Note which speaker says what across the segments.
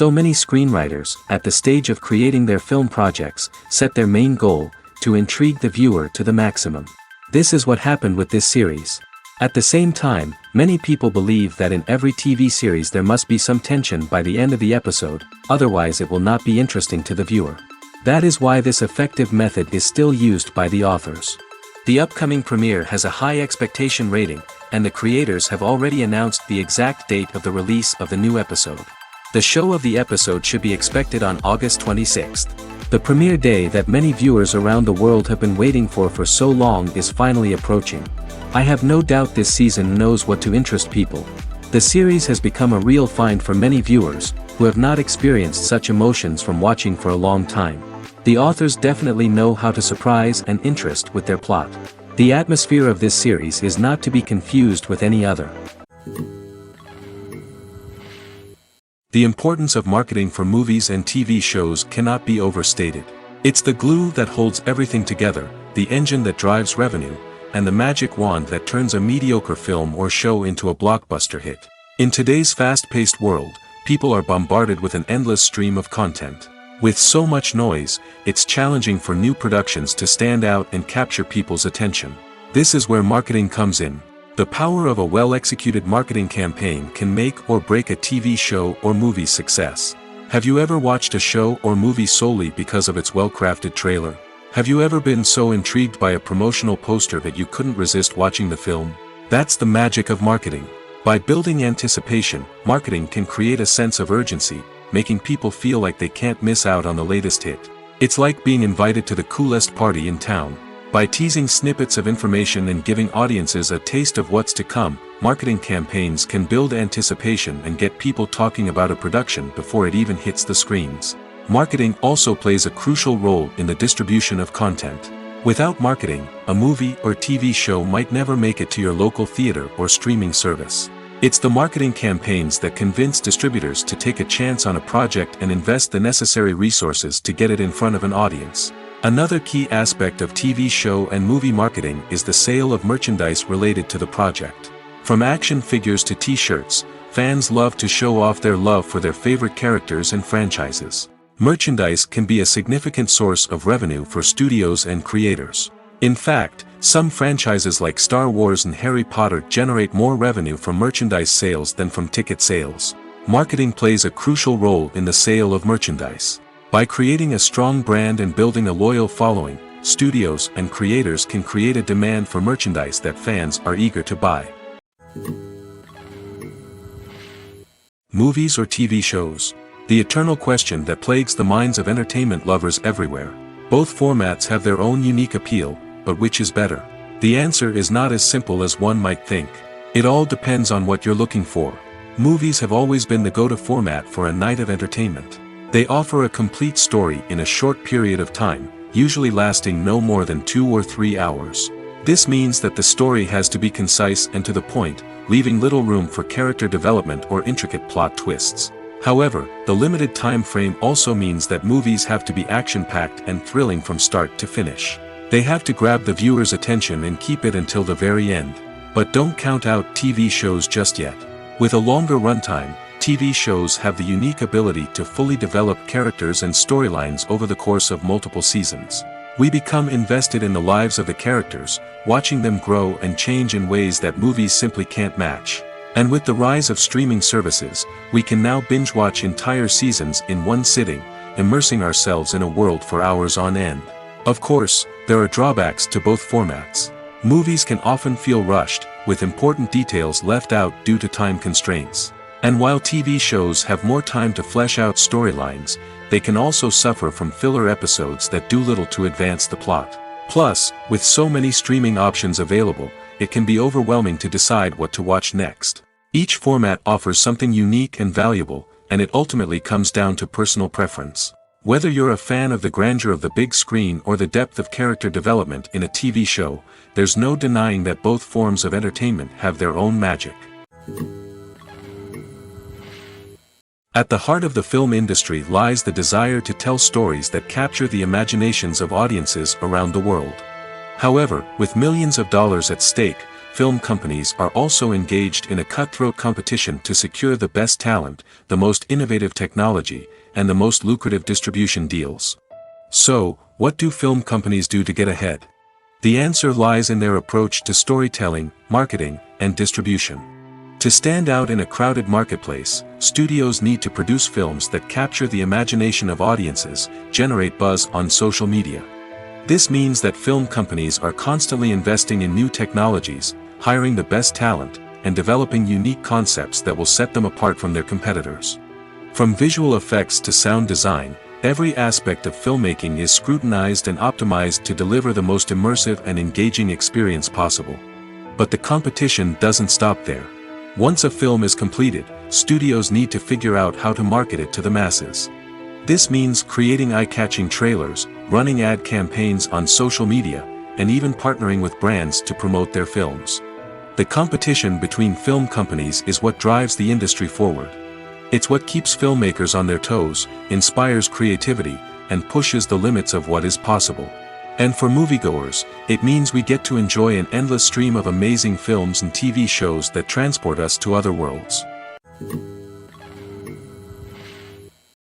Speaker 1: So many screenwriters, at the stage of creating their film projects, set their main goal, to intrigue the viewer to the maximum. This is what happened with this series. At the same time, many people believe that in every TV series there must be some tension by the end of the episode, otherwise it will not be interesting to the viewer. That is why this effective method is still used by the authors. The upcoming premiere has a high expectation rating, and the creators have already announced the exact date of the release of the new episode. The show of the episode should be expected on August 26th. The premiere day that many viewers around the world have been waiting for so long is finally approaching. I have no doubt this season knows what to interest people. The series has become a real find for many viewers, who have not experienced such emotions from watching for a long time. The authors definitely know how to surprise and interest with their plot. The atmosphere of this series is not to be confused with any other. The importance of marketing for movies and TV shows cannot be overstated. It's the glue that holds everything together, the engine that drives revenue, and the magic wand that turns a mediocre film or show into a blockbuster hit. In today's fast-paced world, people are bombarded with an endless stream of content. With so much noise, it's challenging for new productions to stand out and capture people's attention. This is where marketing comes in. The power of a well-executed marketing campaign can make or break a TV show or movie's success. Have you ever watched a show or movie solely because of its well-crafted trailer? Have you ever been so intrigued by a promotional poster that you couldn't resist watching the film? That's the magic of marketing. By building anticipation, marketing can create a sense of urgency, making people feel like they can't miss out on the latest hit. It's like being invited to the coolest party in town. By teasing snippets of information and giving audiences a taste of what's to come, marketing campaigns can build anticipation and get people talking about a production before it even hits the screens. Marketing also plays a crucial role in the distribution of content. Without marketing, a movie or TV show might never make it to your local theater or streaming service. It's the marketing campaigns that convince distributors to take a chance on a project and invest the necessary resources to get it in front of an audience. Another key aspect of TV show and movie marketing is the sale of merchandise related to the project. From action figures to t-shirts, fans love to show off their love for their favorite characters and franchises. Merchandise can be a significant source of revenue for studios and creators. In fact, some franchises like Star Wars and Harry Potter generate more revenue from merchandise sales than from ticket sales. Marketing plays a crucial role in the sale of merchandise. By creating a strong brand and building a loyal following, studios and creators can create a demand for merchandise that fans are eager to buy. Movies or TV shows? The eternal question that plagues the minds of entertainment lovers everywhere. Both formats have their own unique appeal, but which is better? The answer is not as simple as one might think. It all depends on what you're looking for. Movies have always been the go-to format for a night of entertainment. They offer a complete story in a short period of time, usually lasting no more than 2 or 3 hours. This means that the story has to be concise and to the point, leaving little room for character development or intricate plot twists. However, the limited time frame also means that movies have to be action-packed and thrilling from start to finish. They have to grab the viewer's attention and keep it until the very end. But don't count out TV shows just yet. With a longer runtime, TV shows have the unique ability to fully develop characters and storylines over the course of multiple seasons. We become invested in the lives of the characters, watching them grow and change in ways that movies simply can't match. And with the rise of streaming services, we can now binge-watch entire seasons in one sitting, immersing ourselves in a world for hours on end. Of course, there are drawbacks to both formats. Movies can often feel rushed, with important details left out due to time constraints. And while TV shows have more time to flesh out storylines, they can also suffer from filler episodes that do little to advance the plot. Plus, with so many streaming options available, it can be overwhelming to decide what to watch next. Each format offers something unique and valuable, and it ultimately comes down to personal preference. Whether you're a fan of the grandeur of the big screen or the depth of character development in a TV show, there's no denying that both forms of entertainment have their own magic. At the heart of the film industry lies the desire to tell stories that capture the imaginations of audiences around the world. However, with millions of dollars at stake, film companies are also engaged in a cutthroat competition to secure the best talent, the most innovative technology, and the most lucrative distribution deals. So, what do film companies do to get ahead? The answer lies in their approach to storytelling, marketing, and distribution. To stand out in a crowded marketplace, studios need to produce films that capture the imagination of audiences, generate buzz on social media. This means that film companies are constantly investing in new technologies, hiring the best talent, and developing unique concepts that will set them apart from their competitors. From visual effects to sound design, every aspect of filmmaking is scrutinized and optimized to deliver the most immersive and engaging experience possible. But the competition doesn't stop there. Once a film is completed, studios need to figure out how to market it to the masses. This means creating eye-catching trailers, running ad campaigns on social media, and even partnering with brands to promote their films. The competition between film companies is what drives the industry forward. It's what keeps filmmakers on their toes, inspires creativity, and pushes the limits of what is possible. And for moviegoers, it means we get to enjoy an endless stream of amazing films and TV shows that transport us to other worlds.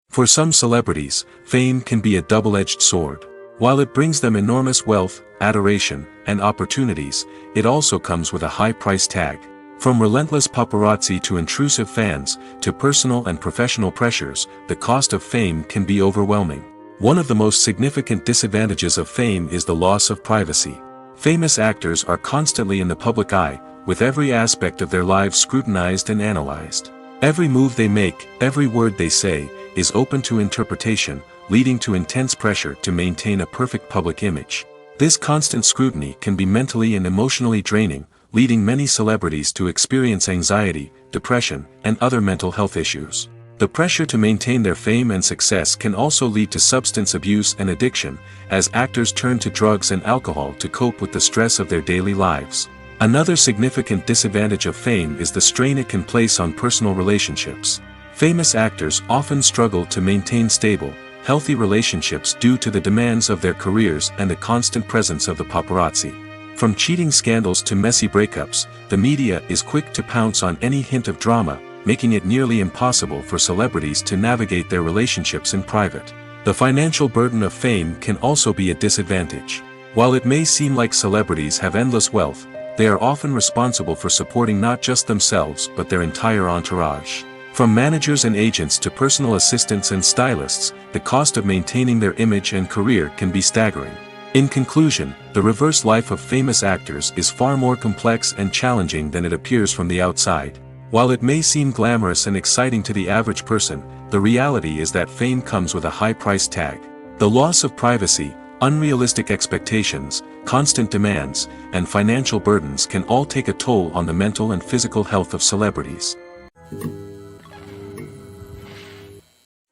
Speaker 1: For some celebrities, fame can be a double-edged sword. While it brings them enormous wealth, adoration, and opportunities, it also comes with a high price tag. From relentless paparazzi to intrusive fans, to personal and professional pressures, the cost of fame can be overwhelming. One of the most significant disadvantages of fame is the loss of privacy. Famous actors are constantly in the public eye, with every aspect of their lives scrutinized and analyzed. Every move they make, every word they say, is open to interpretation, leading to intense pressure to maintain a perfect public image. This constant scrutiny can be mentally and emotionally draining, leading many celebrities to experience anxiety, depression, and other mental health issues. The pressure to maintain their fame and success can also lead to substance abuse and addiction, as actors turn to drugs and alcohol to cope with the stress of their daily lives. Another significant disadvantage of fame is the strain it can place on personal relationships. Famous actors often struggle to maintain stable, healthy relationships due to the demands of their careers and the constant presence of the paparazzi. From cheating scandals to messy breakups, the media is quick to pounce on any hint of drama, making it nearly impossible for celebrities to navigate their relationships in private. The financial burden of fame can also be a disadvantage. While it may seem like celebrities have endless wealth, they are often responsible for supporting not just themselves but their entire entourage. From managers and agents to personal assistants and stylists, the cost of maintaining their image and career can be staggering. In conclusion, the reverse life of famous actors is far more complex and challenging than it appears from the outside. While it may seem glamorous and exciting to the average person, the reality is that fame comes with a high price tag. The loss of privacy, unrealistic expectations, constant demands, and financial burdens can all take a toll on the mental and physical health of celebrities.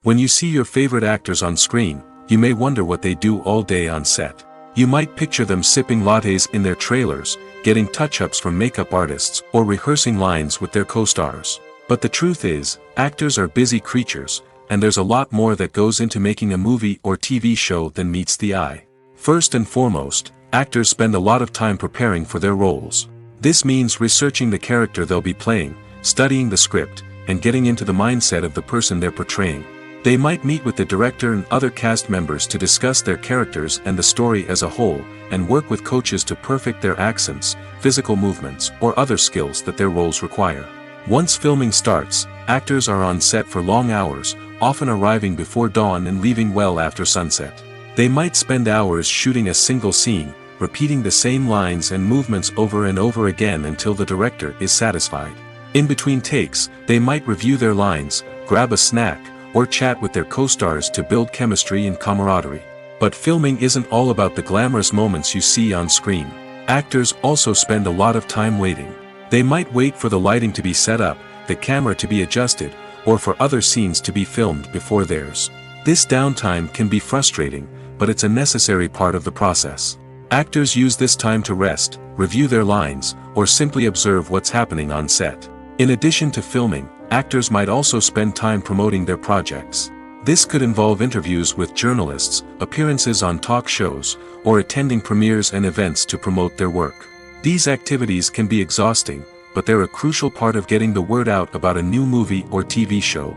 Speaker 1: When you see your favorite actors on screen, you may wonder what they do all day on set. You might picture them sipping lattes in their trailers, getting touch-ups from makeup artists, or rehearsing lines with their co-stars. But the truth is, actors are busy creatures, and there's a lot more that goes into making a movie or TV show than meets the eye. First and foremost, actors spend a lot of time preparing for their roles. This means researching the character they'll be playing, studying the script, and getting into the mindset of the person they're portraying. They might meet with the director and other cast members to discuss their characters and the story as a whole, and work with coaches to perfect their accents, physical movements, or other skills that their roles require. Once filming starts, actors are on set for long hours, often arriving before dawn and leaving well after sunset. They might spend hours shooting a single scene, repeating the same lines and movements over and over again until the director is satisfied. In between takes, they might review their lines, grab a snack, or chat with their co-stars to build chemistry and camaraderie. But filming isn't all about the glamorous moments you see on screen. Actors also spend a lot of time waiting. They might wait for the lighting to be set up, the camera to be adjusted, or for other scenes to be filmed before theirs. This downtime can be frustrating, but it's a necessary part of the process. Actors use this time to rest, review their lines, or simply observe what's happening on set. In addition to filming, actors might also spend time promoting their projects. This could involve interviews with journalists, appearances on talk shows, or attending premieres and events to promote their work. These activities can be exhausting, but they're a crucial part of getting the word out about a new movie or TV show.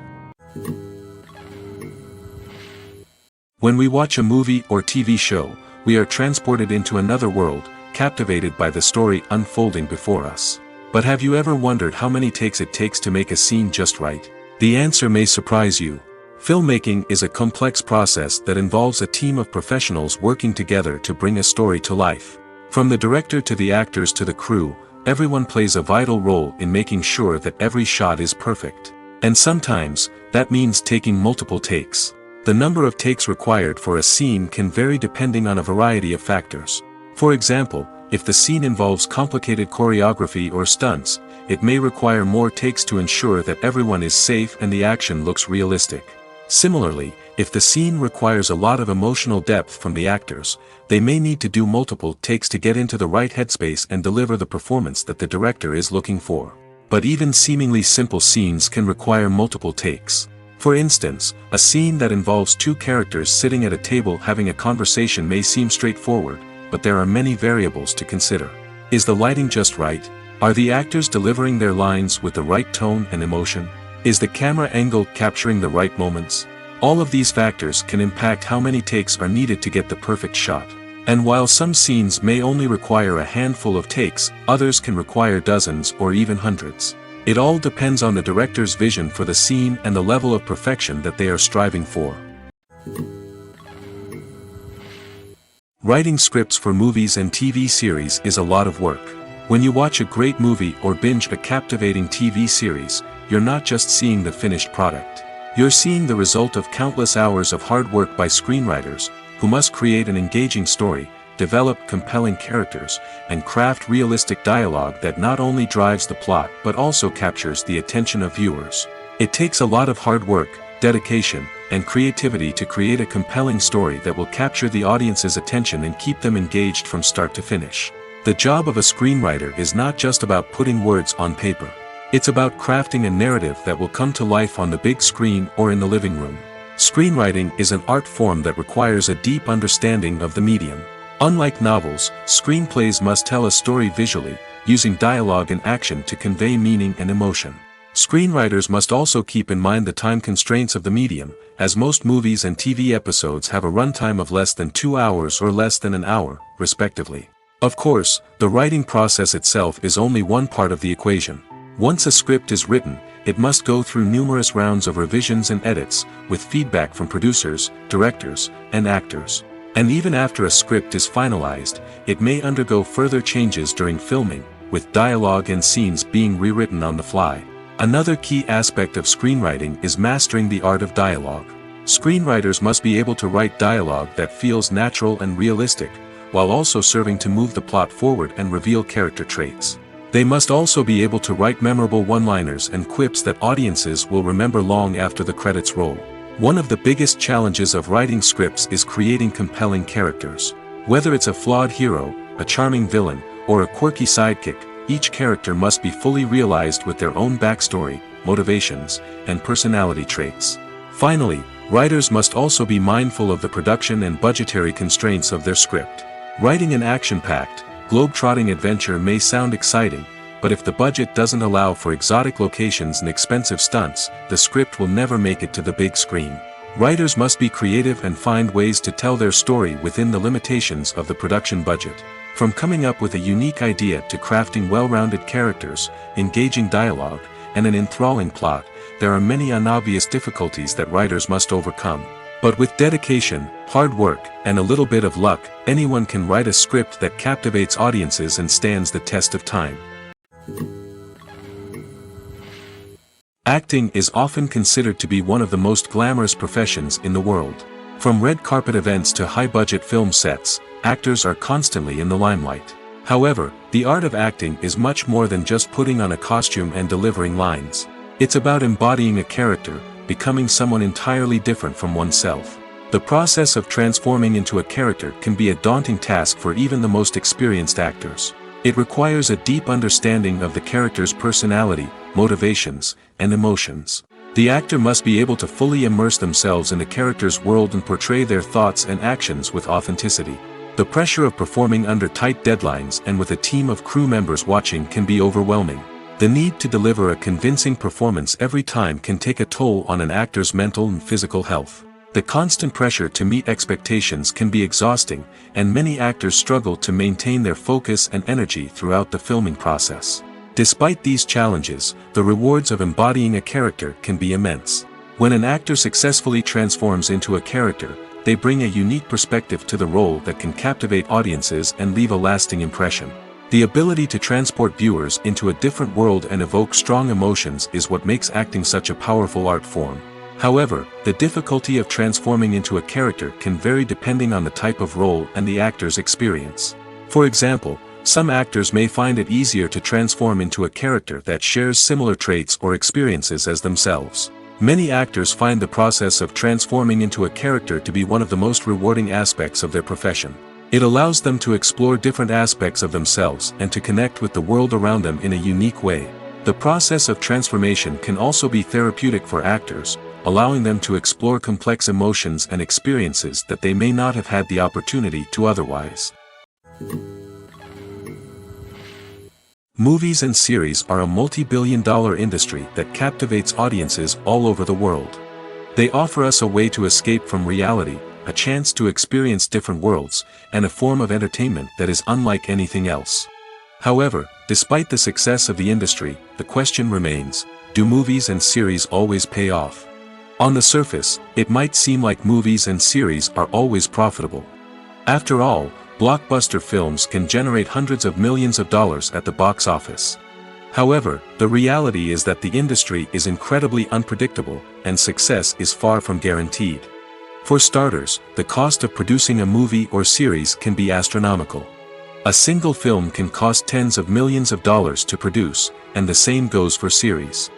Speaker 1: When we watch a movie or TV show, we are transported into another world, captivated by the story unfolding before us. But have you ever wondered how many takes it takes to make a scene just right? The answer may surprise you. Filmmaking is a complex process that involves a team of professionals working together to bring a story to life. From the director to the actors to the crew, everyone plays a vital role in making sure that every shot is perfect. And sometimes, that means taking multiple takes. The number of takes required for a scene can vary depending on a variety of factors. For example, if the scene involves complicated choreography or stunts, it may require more takes to ensure that everyone is safe and the action looks realistic. Similarly, if the scene requires a lot of emotional depth from the actors, they may need to do multiple takes to get into the right headspace and deliver the performance that the director is looking for. But even seemingly simple scenes can require multiple takes. For instance, a scene that involves two characters sitting at a table having a conversation may seem straightforward, but there are many variables to consider. Is the lighting just right? Are the actors delivering their lines with the right tone and emotion? Is the camera angle capturing the right moments? All of these factors can impact how many takes are needed to get the perfect shot. And while some scenes may only require a handful of takes, others can require dozens or even hundreds. It all depends on the director's vision for the scene and the level of perfection that they are striving for. Writing scripts for movies and TV series is a lot of work. When you watch a great movie or binge a captivating TV series, you're not just seeing the finished product. You're seeing the result of countless hours of hard work by screenwriters, who must create an engaging story, develop compelling characters, and craft realistic dialogue that not only drives the plot but also captures the attention of viewers. It takes a lot of hard work, dedication, and creativity to create a compelling story that will capture the audience's attention and keep them engaged from start to finish. The job of a screenwriter is not just about putting words on paper. It's about crafting a narrative that will come to life on the big screen or in the living room. Screenwriting is an art form that requires a deep understanding of the medium. Unlike novels, screenplays must tell a story visually, using dialogue and action to convey meaning and emotion. Screenwriters must also keep in mind the time constraints of the medium, as most movies and TV episodes have a runtime of less than 2 hours or less than an hour, respectively. Of course, the writing process itself is only one part of the equation. Once a script is written, it must go through numerous rounds of revisions and edits, with feedback from producers, directors, and actors. And even after a script is finalized, it may undergo further changes during filming, with dialogue and scenes being rewritten on the fly. Another key aspect of screenwriting is mastering the art of dialogue. Screenwriters must be able to write dialogue that feels natural and realistic, while also serving to move the plot forward and reveal character traits. They must also be able to write memorable one-liners and quips that audiences will remember long after the credits roll. One of the biggest challenges of writing scripts is creating compelling characters. Whether it's a flawed hero, a charming villain, or a quirky sidekick, each character must be fully realized with their own backstory, motivations, and personality traits. Finally, writers must also be mindful of the production and budgetary constraints of their script. Writing an action-packed, globe-trotting adventure may sound exciting, but if the budget doesn't allow for exotic locations and expensive stunts, the script will never make it to the big screen. Writers must be creative and find ways to tell their story within the limitations of the production budget. From coming up with a unique idea to crafting well-rounded characters, engaging dialogue, and an enthralling plot, there are many unobvious difficulties that writers must overcome. But with dedication, hard work, and a little bit of luck, anyone can write a script that captivates audiences and stands the test of time. Acting is often considered to be one of the most glamorous professions in the world. From red carpet events to high-budget film sets, actors are constantly in the limelight. However, the art of acting is much more than just putting on a costume and delivering lines. It's about embodying a character, becoming someone entirely different from oneself. The process of transforming into a character can be a daunting task for even the most experienced actors. It requires a deep understanding of the character's personality, motivations, and emotions. The actor must be able to fully immerse themselves in the character's world and portray their thoughts and actions with authenticity. The pressure of performing under tight deadlines and with a team of crew members watching can be overwhelming. The need to deliver a convincing performance every time can take a toll on an actor's mental and physical health. The constant pressure to meet expectations can be exhausting, and many actors struggle to maintain their focus and energy throughout the filming process. Despite these challenges, the rewards of embodying a character can be immense. When an actor successfully transforms into a character, they bring a unique perspective to the role that can captivate audiences and leave a lasting impression. The ability to transport viewers into a different world and evoke strong emotions is what makes acting such a powerful art form. However, the difficulty of transforming into a character can vary depending on the type of role and the actor's experience. For example, some actors may find it easier to transform into a character that shares similar traits or experiences as themselves. Many actors find the process of transforming into a character to be one of the most rewarding aspects of their profession. It allows them to explore different aspects of themselves and to connect with the world around them in a unique way. The process of transformation can also be therapeutic for actors, allowing them to explore complex emotions and experiences that they may not have had the opportunity to otherwise. Movies and series are a multi-billion-dollar industry that captivates audiences all over the world. They offer us a way to escape from reality, a chance to experience different worlds, and a form of entertainment that is unlike anything else. However, despite the success of the industry, the question remains, do movies and series always pay off? On the surface, it might seem like movies and series are always profitable. After all, blockbuster films can generate hundreds of millions of dollars at the box office. However, the reality is that the industry is incredibly unpredictable, and success is far from guaranteed. For starters, the cost of producing a movie or series can be astronomical. A single film can cost tens of millions of dollars to produce, and the same goes for series.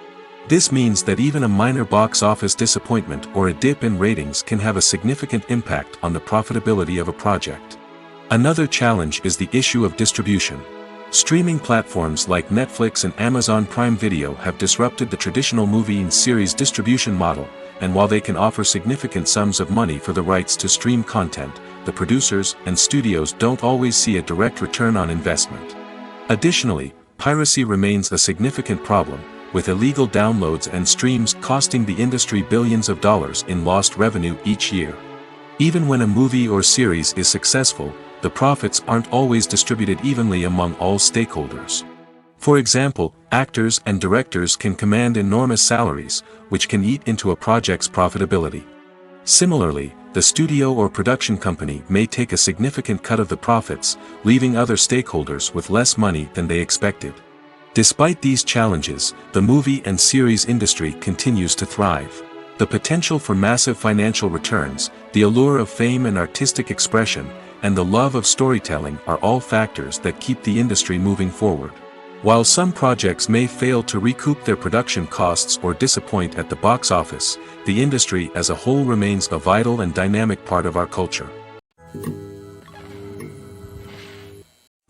Speaker 1: This means that even a minor box office disappointment or a dip in ratings can have a significant impact on the profitability of a project. Another challenge is the issue of distribution. Streaming platforms like Netflix and Amazon Prime Video have disrupted the traditional movie and series distribution model, and while they can offer significant sums of money for the rights to stream content, the producers and studios don't always see a direct return on investment. Additionally, piracy remains a significant problem, with illegal downloads and streams costing the industry billions of dollars in lost revenue each year. Even when a movie or series is successful, the profits aren't always distributed evenly among all stakeholders. For example, actors and directors can command enormous salaries, which can eat into a project's profitability. Similarly, the studio or production company may take a significant cut of the profits, leaving other stakeholders with less money than they expected. Despite these challenges, the movie and series industry continues to thrive. The potential for massive financial returns, the allure of fame and artistic expression, and the love of storytelling are all factors that keep the industry moving forward. While some projects may fail to recoup their production costs or disappoint at the box office, the industry as a whole remains a vital and dynamic part of our culture.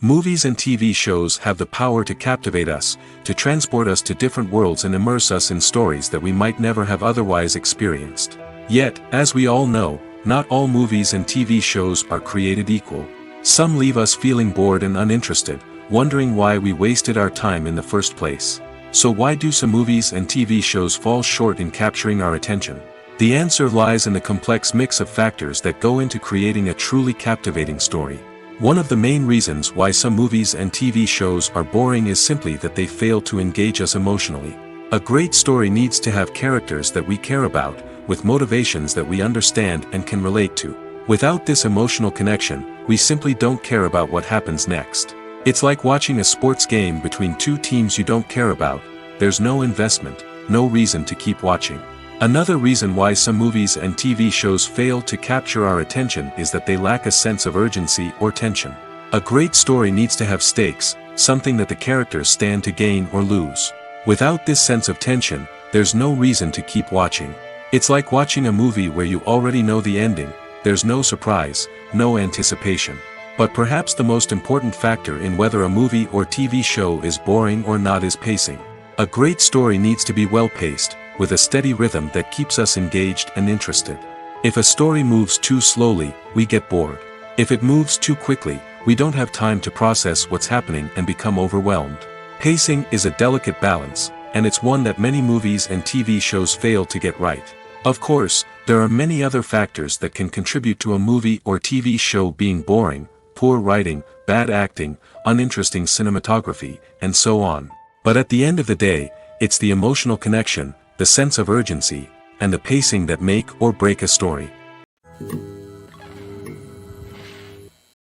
Speaker 1: Movies and TV shows have the power to captivate us, to transport us to different worlds and immerse us in stories that we might never have otherwise experienced. Yet, as we all know, not all movies and TV shows are created equal. Some leave us feeling bored and uninterested, wondering why we wasted our time in the first place. So why do some movies and TV shows fall short in capturing our attention? The answer lies in the complex mix of factors that go into creating a truly captivating story. One of the main reasons why some movies and TV shows are boring is simply that they fail to engage us emotionally. A great story needs to have characters that we care about, with motivations that we understand and can relate to. Without this emotional connection, we simply don't care about what happens next. It's like watching a sports game between two teams you don't care about. There's no investment, no reason to keep watching. Another reason why some movies and TV shows fail to capture our attention is that they lack a sense of urgency or tension. A great story needs to have stakes, something that the characters stand to gain or lose. Without this sense of tension, there's no reason to keep watching. It's like watching a movie where you already know the ending. There's no surprise, no anticipation. But perhaps the most important factor in whether a movie or TV show is boring or not is pacing. A great story needs to be well-paced, with a steady rhythm that keeps us engaged and interested. If a story moves too slowly, we get bored. If it moves too quickly, we don't have time to process what's happening and become overwhelmed. Pacing is a delicate balance, and it's one that many movies and TV shows fail to get right. Of course, there are many other factors that can contribute to a movie or TV show being boring: poor writing, bad acting, uninteresting cinematography, and so on. But at the end of the day, it's the emotional connection, the sense of urgency, and the pacing that make or break a story.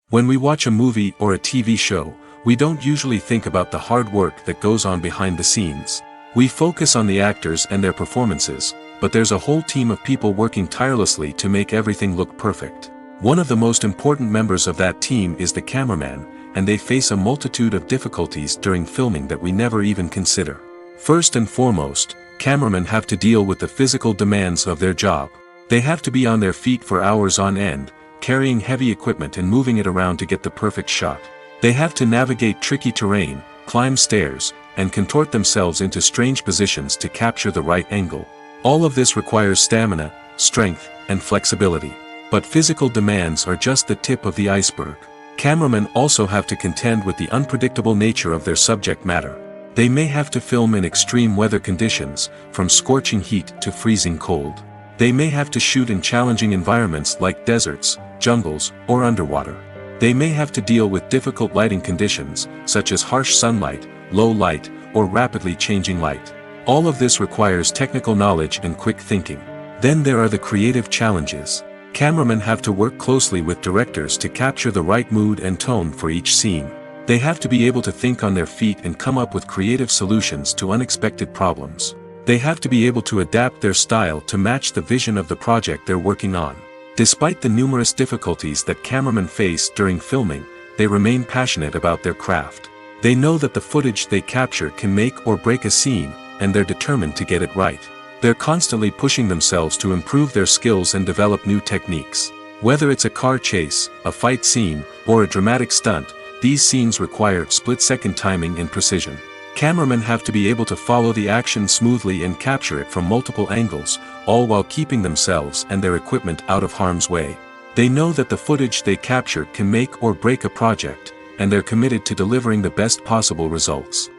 Speaker 1: When we watch a movie or a TV show, we don't usually think about the hard work that goes on behind the scenes. We focus on the actors and their performances, but there's a whole team of people working tirelessly to make everything look perfect. One of the most important members of that team is the cameraman, and they face a multitude of difficulties during filming that we never even consider. First and foremost, cameramen have to deal with the physical demands of their job. They have to be on their feet for hours on end, carrying heavy equipment and moving it around to get the perfect shot. They have to navigate tricky terrain, climb stairs, and contort themselves into strange positions to capture the right angle. All of this requires stamina, strength, and flexibility. But physical demands are just the tip of the iceberg. Cameramen also have to contend with the unpredictable nature of their subject matter. They may have to film in extreme weather conditions, from scorching heat to freezing cold. They may have to shoot in challenging environments like deserts, jungles, or underwater. They may have to deal with difficult lighting conditions, such as harsh sunlight, low light, or rapidly changing light. All of this requires technical knowledge and quick thinking. Then there are the creative challenges. Cameramen have to work closely with directors to capture the right mood and tone for each scene. They have to be able to think on their feet and come up with creative solutions to unexpected problems. They have to be able to adapt their style to match the vision of the project they're working on. Despite the numerous difficulties that cameramen face during filming, they remain passionate about their craft. They know that the footage they capture can make or break a scene, and they're determined to get it right. They're constantly pushing themselves to improve their skills and develop new techniques. Whether it's a car chase, a fight scene, or a dramatic stunt, these scenes require split-second timing and precision. Cameramen have to be able to follow the action smoothly and capture it from multiple angles, all while keeping themselves and their equipment out of harm's way. They know that the footage they capture can make or break a project, and they're committed to delivering the best possible results.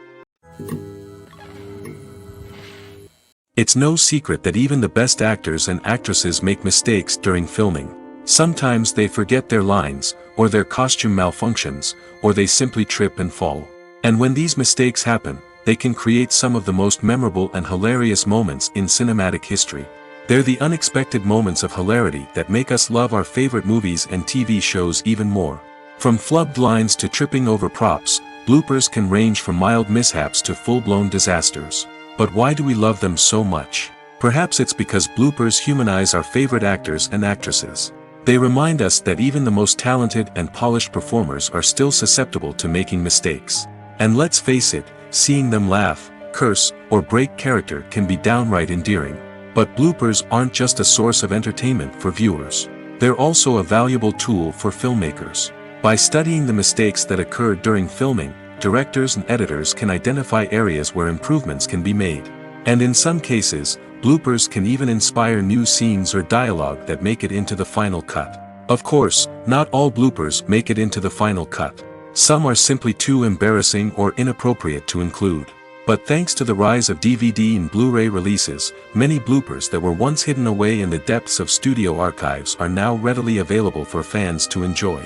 Speaker 1: It's no secret that even the best actors and actresses make mistakes during filming. Sometimes they forget their lines, or their costume malfunctions, or they simply trip and fall. And when these mistakes happen, they can create some of the most memorable and hilarious moments in cinematic history. They're the unexpected moments of hilarity that make us love our favorite movies and TV shows even more. From flubbed lines to tripping over props, bloopers can range from mild mishaps to full-blown disasters. But why do we love them so much? Perhaps it's because bloopers humanize our favorite actors and actresses. They remind us that even the most talented and polished performers are still susceptible to making mistakes. And let's face it, seeing them laugh, curse, or break character can be downright endearing. But bloopers aren't just a source of entertainment for viewers. They're also a valuable tool for filmmakers. By studying the mistakes that occur during filming, directors and editors can identify areas where improvements can be made. And in some cases, bloopers can even inspire new scenes or dialogue that make it into the final cut. Of course, not all bloopers make it into the final cut. Some are simply too embarrassing or inappropriate to include. But thanks to the rise of DVD and Blu-ray releases, many bloopers that were once hidden away in the depths of studio archives are now readily available for fans to enjoy.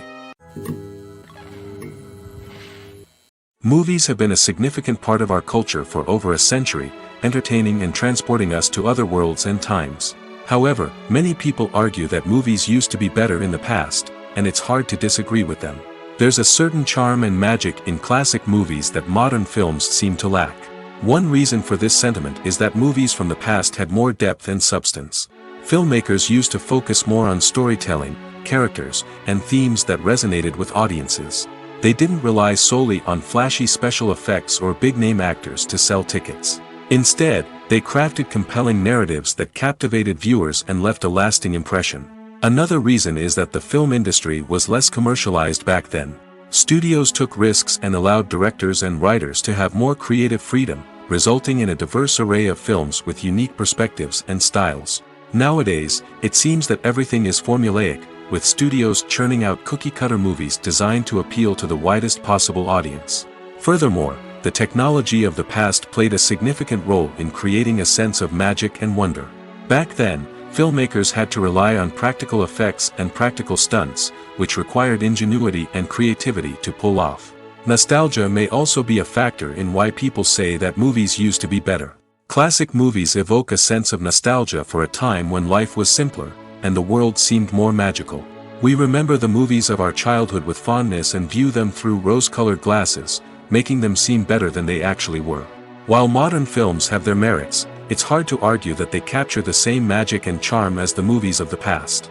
Speaker 1: Movies have been a significant part of our culture for over a century, entertaining and transporting us to other worlds and times. However, many people argue that movies used to be better in the past, and it's hard to disagree with them. There's a certain charm and magic in classic movies that modern films seem to lack. One reason for this sentiment is that movies from the past had more depth and substance. Filmmakers used to focus more on storytelling, characters, and themes that resonated with audiences. They didn't rely solely on flashy special effects or big-name actors to sell tickets. Instead, they crafted compelling narratives that captivated viewers and left a lasting impression. Another reason is that the film industry was less commercialized back then. Studios took risks and allowed directors and writers to have more creative freedom, resulting in a diverse array of films with unique perspectives and styles. Nowadays, it seems that everything is formulaic, with studios churning out cookie-cutter movies designed to appeal to the widest possible audience. Furthermore, the technology of the past played a significant role in creating a sense of magic and wonder. Back then, filmmakers had to rely on practical effects and practical stunts, which required ingenuity and creativity to pull off. Nostalgia may also be a factor in why people say that movies used to be better. Classic movies evoke a sense of nostalgia for a time when life was simpler, and the world seemed more magical. We remember the movies of our childhood with fondness and view them through rose-colored glasses, making them seem better than they actually were. While modern films have their merits, it's hard to argue that they capture the same magic and charm as the movies of the past.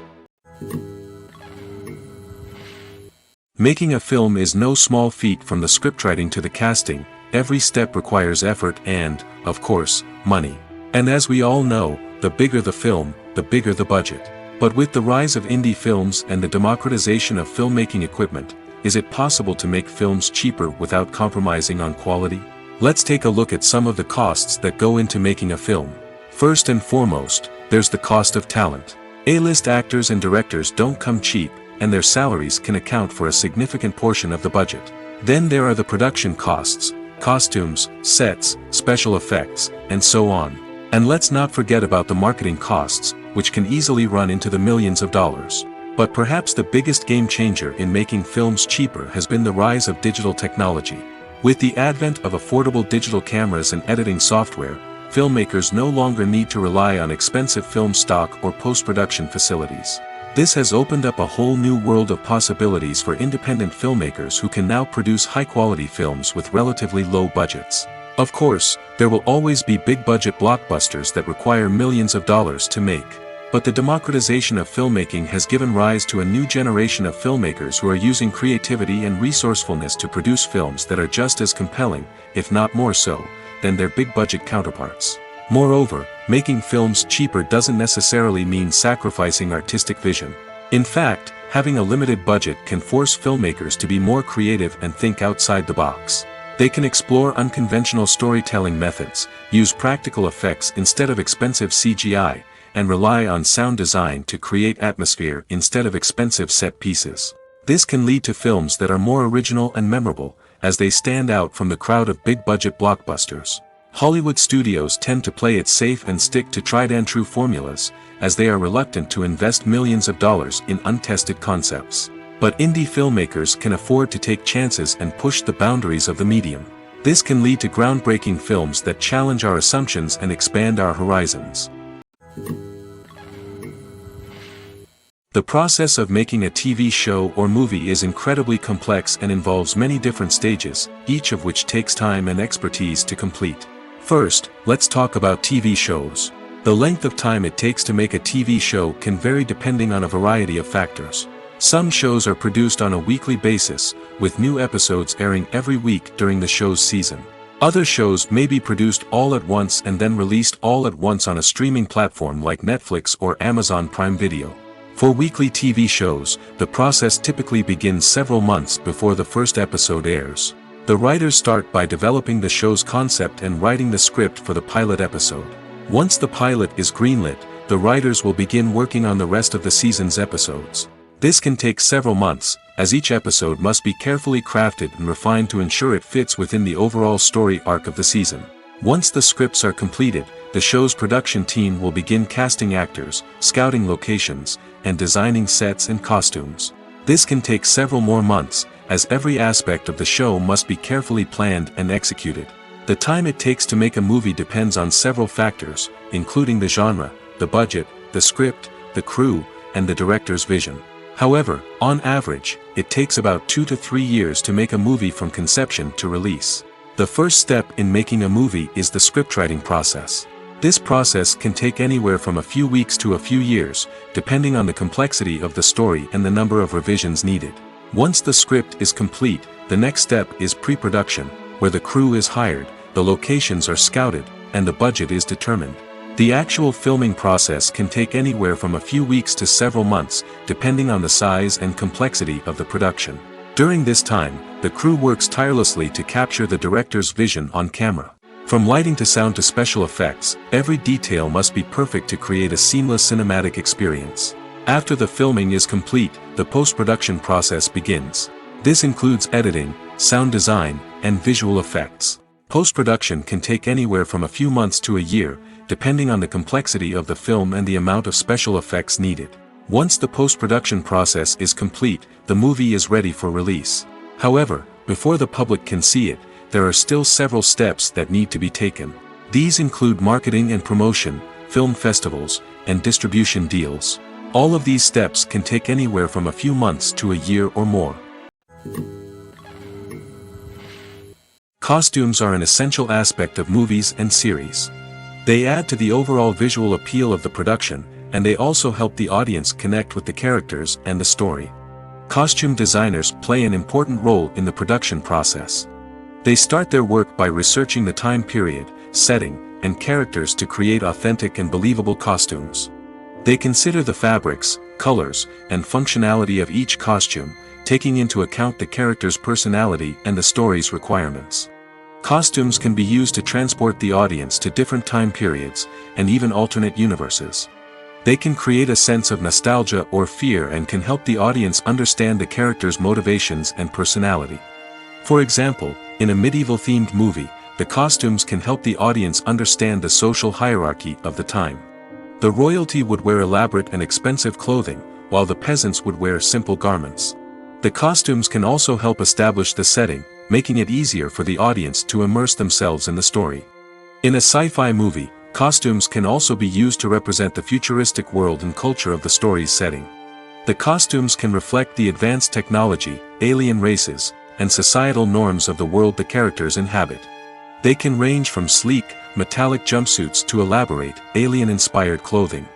Speaker 1: Making a film is no small feat. From the scriptwriting to the casting, every step requires effort and, of course, money. And as we all know, the bigger the film, the bigger the budget. But with the rise of indie films and the democratization of filmmaking equipment, is it possible to make films cheaper without compromising on quality? Let's take a look at some of the costs that go into making a film. First and foremost, there's the cost of talent. A-list actors and directors don't come cheap, and their salaries can account for a significant portion of the budget. Then there are the production costs, costumes, sets, special effects, and so on. And let's not forget about the marketing costs, which can easily run into the millions of dollars. But perhaps the biggest game changer in making films cheaper has been the rise of digital technology. With the advent of affordable digital cameras and editing software, filmmakers no longer need to rely on expensive film stock or post-production facilities. This has opened up a whole new world of possibilities for independent filmmakers who can now produce high-quality films with relatively low budgets. Of course, there will always be big-budget blockbusters that require millions of dollars to make. But the democratization of filmmaking has given rise to a new generation of filmmakers who are using creativity and resourcefulness to produce films that are just as compelling, if not more so, than their big-budget counterparts. Moreover, making films cheaper doesn't necessarily mean sacrificing artistic vision. In fact, having a limited budget can force filmmakers to be more creative and think outside the box. They can explore unconventional storytelling methods, use practical effects instead of expensive CGI, and rely on sound design to create atmosphere instead of expensive set pieces. This can lead to films that are more original and memorable, as they stand out from the crowd of big-budget blockbusters. Hollywood studios tend to play it safe and stick to tried-and-true formulas, as they are reluctant to invest millions of dollars in untested concepts. But indie filmmakers can afford to take chances and push the boundaries of the medium. This can lead to groundbreaking films that challenge our assumptions and expand our horizons. The process of making a TV show or movie is incredibly complex and involves many different stages, each of which takes time and expertise to complete. First, let's talk about TV shows. The length of time it takes to make a TV show can vary depending on a variety of factors. Some shows are produced on a weekly basis, with new episodes airing every week during the show's season. Other shows may be produced all at once and then released all at once on a streaming platform like Netflix or Amazon Prime Video. For weekly TV shows, the process typically begins several months before the first episode airs. The writers start by developing the show's concept and writing the script for the pilot episode. Once the pilot is greenlit, the writers will begin working on the rest of the season's episodes. This can take several months, as each episode must be carefully crafted and refined to ensure it fits within the overall story arc of the season. Once the scripts are completed, the show's production team will begin casting actors, scouting locations, and designing sets and costumes. This can take several more months, as every aspect of the show must be carefully planned and executed. The time it takes to make a movie depends on several factors, including the genre, the budget, the script, the crew, and the director's vision. However, on average, it takes about 2 to 3 years to make a movie from conception to release. The first step in making a movie is the scriptwriting process. This process can take anywhere from a few weeks to a few years, depending on the complexity of the story and the number of revisions needed. Once the script is complete, the next step is pre-production, where the crew is hired, the locations are scouted, and the budget is determined. The actual filming process can take anywhere from a few weeks to several months, depending on the size and complexity of the production. During this time, the crew works tirelessly to capture the director's vision on camera. From lighting to sound to special effects, every detail must be perfect to create a seamless cinematic experience. After the filming is complete, the post-production process begins. This includes editing, sound design, and visual effects. Post-production can take anywhere from a few months to a year, depending on the complexity of the film and the amount of special effects needed. Once the post-production process is complete, the movie is ready for release. However, before the public can see it, there are still several steps that need to be taken. These include marketing and promotion, film festivals, and distribution deals. All of these steps can take anywhere from a few months to a year or more. Costumes are an essential aspect of movies and series. They add to the overall visual appeal of the production, and they also help the audience connect with the characters and the story. Costume designers play an important role in the production process. They start their work by researching the time period, setting, and characters to create authentic and believable costumes. They consider the fabrics, colors, and functionality of each costume, taking into account the character's personality and the story's requirements. Costumes can be used to transport the audience to different time periods, and even alternate universes. They can create a sense of nostalgia or fear and can help the audience understand the character's motivations and personality. For example, in a medieval-themed movie, the costumes can help the audience understand the social hierarchy of the time. The royalty would wear elaborate and expensive clothing, while the peasants would wear simple garments. The costumes can also help establish the setting, making it easier for the audience to immerse themselves in the story. In a sci-fi movie, costumes can also be used to represent the futuristic world and culture of the story's setting. The costumes can reflect the advanced technology, alien races, and societal norms of the world the characters inhabit. They can range from sleek, metallic jumpsuits to elaborate, alien-inspired clothing.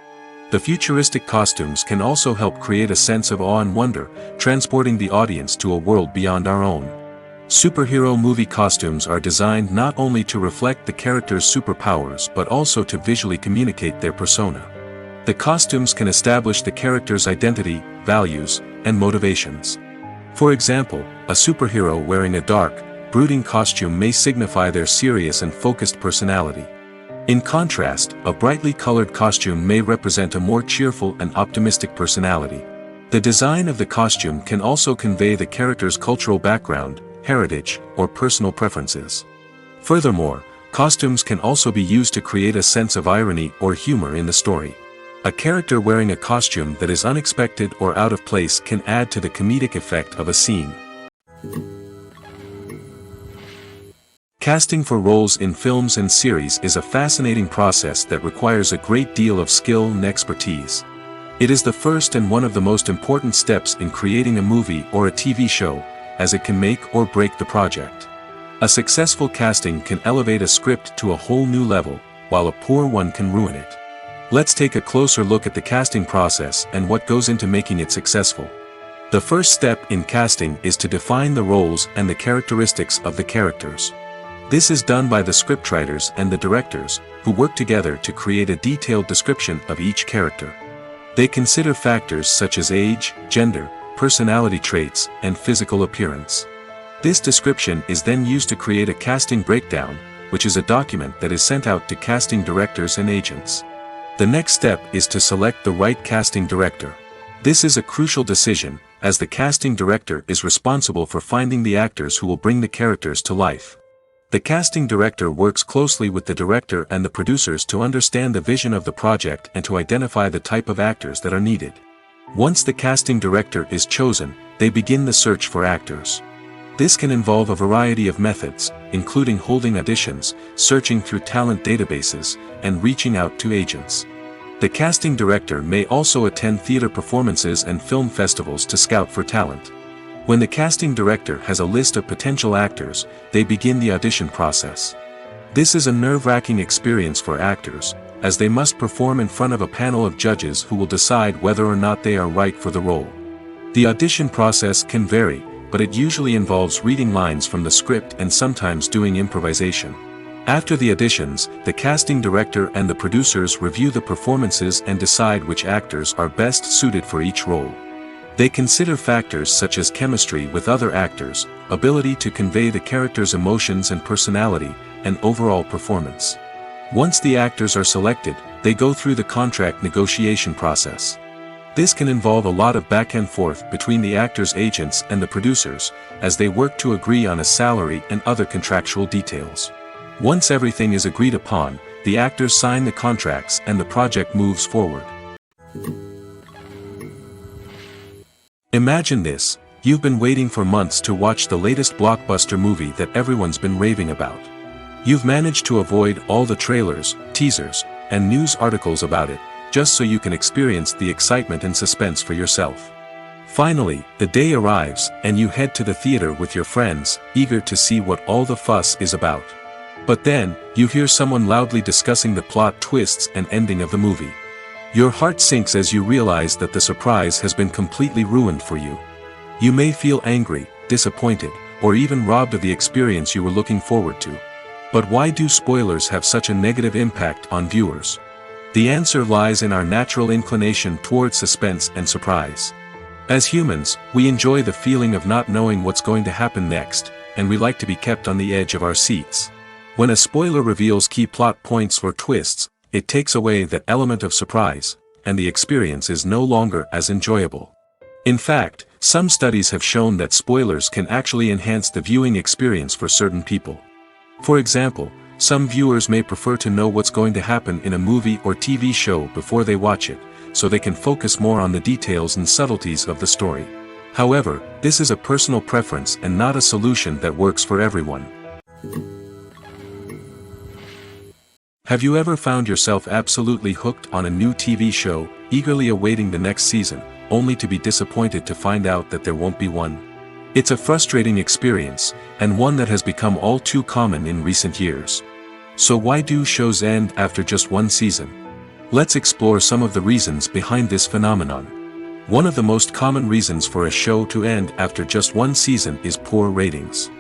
Speaker 1: The futuristic costumes can also help create a sense of awe and wonder, transporting the audience to a world beyond our own. Superhero movie costumes are designed not only to reflect the character's superpowers but also to visually communicate their persona. The costumes can establish the character's identity, values, and motivations. For example, a superhero wearing a dark, brooding costume may signify their serious and focused personality. In contrast, a brightly colored costume may represent a more cheerful and optimistic personality. The design of the costume can also convey the character's cultural background, heritage, or personal preferences. Furthermore, costumes can also be used to create a sense of irony or humor in the story. A character wearing a costume that is unexpected or out of place can add to the comedic effect of a scene. Casting for roles in films and series is a fascinating process that requires a great deal of skill and expertise. It is the first and one of the most important steps in creating a movie or a TV show, as it can make or break the project. A successful casting can elevate a script to a whole new level, while a poor one can ruin it. Let's take a closer look at the casting process and what goes into making it successful. The first step in casting is to define the roles and the characteristics of the characters. This is done by the scriptwriters and the directors, who work together to create a detailed description of each character. They consider factors such as age, gender, personality traits, and physical appearance. This description is then used to create a casting breakdown, which is a document that is sent out to casting directors and agents. The next step is to select the right casting director. This is a crucial decision, as the casting director is responsible for finding the actors who will bring the characters to life. The casting director works closely with the director and the producers to understand the vision of the project and to identify the type of actors that are needed. Once the casting director is chosen, they begin the search for actors. This can involve a variety of methods, including holding auditions, searching through talent databases, and reaching out to agents. The casting director may also attend theater performances and film festivals to scout for talent. When the casting director has a list of potential actors, they begin the audition process. This is a nerve-wracking experience for actors, as they must perform in front of a panel of judges who will decide whether or not they are right for the role. The audition process can vary, but it usually involves reading lines from the script and sometimes doing improvisation. After the auditions, the casting director and the producers review the performances and decide which actors are best suited for each role. They consider factors such as chemistry with other actors, ability to convey the character's emotions and personality, and overall performance. Once the actors are selected, they go through the contract negotiation process. This can involve a lot of back and forth between the actors' agents and the producers, as they work to agree on a salary and other contractual details. Once everything is agreed upon, the actors sign the contracts and the project moves forward. Imagine this: you've been waiting for months to watch the latest blockbuster movie that everyone's been raving about. You've managed to avoid all the trailers, teasers, and news articles about it, just so you can experience the excitement and suspense for yourself. Finally, the day arrives, and you head to the theater with your friends, eager to see what all the fuss is about. But then, you hear someone loudly discussing the plot twists and ending of the movie. Your heart sinks as you realize that the surprise has been completely ruined for you. You may feel angry, disappointed, or even robbed of the experience you were looking forward to. But why do spoilers have such a negative impact on viewers? The answer lies in our natural inclination towards suspense and surprise. As humans, we enjoy the feeling of not knowing what's going to happen next, and we like to be kept on the edge of our seats. When a spoiler reveals key plot points or twists, it takes away that element of surprise, and the experience is no longer as enjoyable. In fact, some studies have shown that spoilers can actually enhance the viewing experience for certain people. For example, some viewers may prefer to know what's going to happen in a movie or TV show before they watch it, so they can focus more on the details and subtleties of the story. However, this is a personal preference and not a solution that works for everyone. Have you ever found yourself absolutely hooked on a new TV show, eagerly awaiting the next season, only to be disappointed to find out that there won't be one? It's a frustrating experience, and one that has become all too common in recent years. So why do shows end after just one season? Let's explore some of the reasons behind this phenomenon. One of the most common reasons for a show to end after just one season is poor ratings.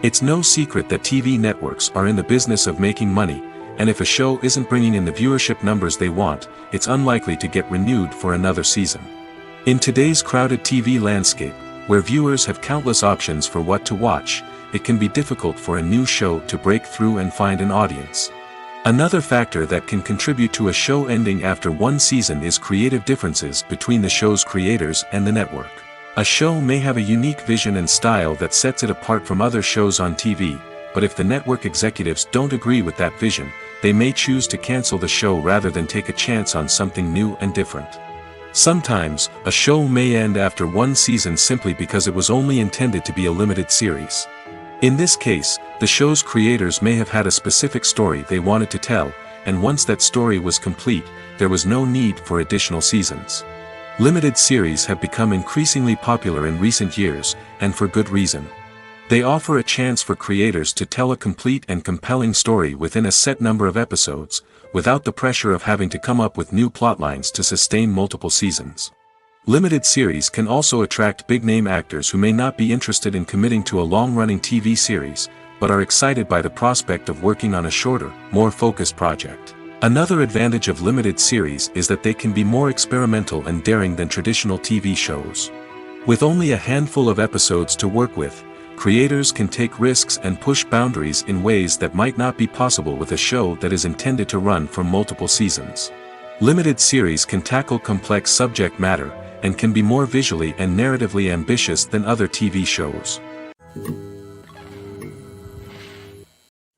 Speaker 1: It's no secret that TV networks are in the business of making money, and if a show isn't bringing in the viewership numbers they want, it's unlikely to get renewed for another season. In today's crowded TV landscape, where viewers have countless options for what to watch, it can be difficult for a new show to break through and find an audience. Another factor that can contribute to a show ending after one season is creative differences between the show's creators and the network. A show may have a unique vision and style that sets it apart from other shows on TV, but if the network executives don't agree with that vision, they may choose to cancel the show rather than take a chance on something new and different. Sometimes, a show may end after one season simply because it was only intended to be a limited series. In this case, the show's creators may have had a specific story they wanted to tell, and once that story was complete, there was no need for additional seasons. Limited series have become increasingly popular in recent years, and for good reason. They offer a chance for creators to tell a complete and compelling story within a set number of episodes, without the pressure of having to come up with new plotlines to sustain multiple seasons. Limited series can also attract big-name actors who may not be interested in committing to a long-running TV series, but are excited by the prospect of working on a shorter, more focused project. Another advantage of limited series is that they can be more experimental and daring than traditional TV shows. With only a handful of episodes to work with, creators can take risks and push boundaries in ways that might not be possible with a show that is intended to run for multiple seasons. Limited series can tackle complex subject matter, and can be more visually and narratively ambitious than other TV shows.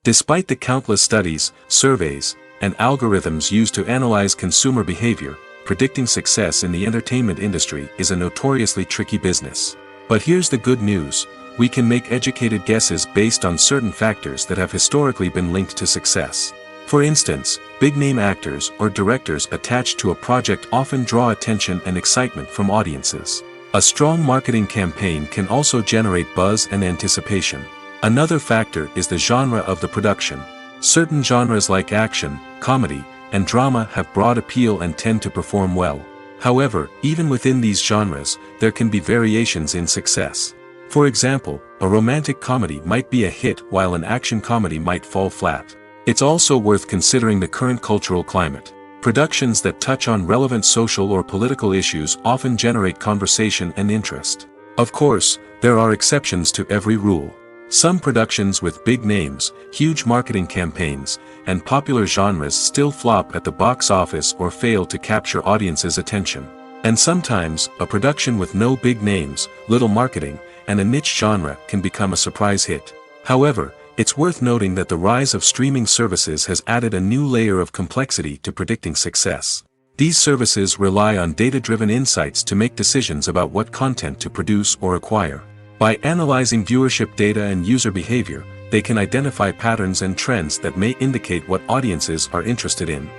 Speaker 1: Despite the countless studies, surveys, and algorithms used to analyze consumer behavior, predicting success in the entertainment industry is a notoriously tricky business. But here's the good news: we can make educated guesses based on certain factors that have historically been linked to success. For instance, big-name actors or directors attached to a project often draw attention and excitement from audiences. A strong marketing campaign can also generate buzz and anticipation. Another factor is the genre of the production. Certain genres like action, comedy, and drama have broad appeal and tend to perform well. However, even within these genres, there can be variations in success. For example, a romantic comedy might be a hit while an action comedy might fall flat. It's also worth considering the current cultural climate. Productions that touch on relevant social or political issues often generate conversation and interest. Of course, there are exceptions to every rule. Some productions with big names, huge marketing campaigns, and popular genres still flop at the box office or fail to capture audiences' attention. And sometimes, a production with no big names, little marketing, and a niche genre can become a surprise hit. However, it's worth noting that the rise of streaming services has added a new layer of complexity to predicting success. These services rely on data-driven insights to make decisions about what content to produce or acquire. By analyzing viewership data and user behavior, they can identify patterns and trends that may indicate what audiences are interested in.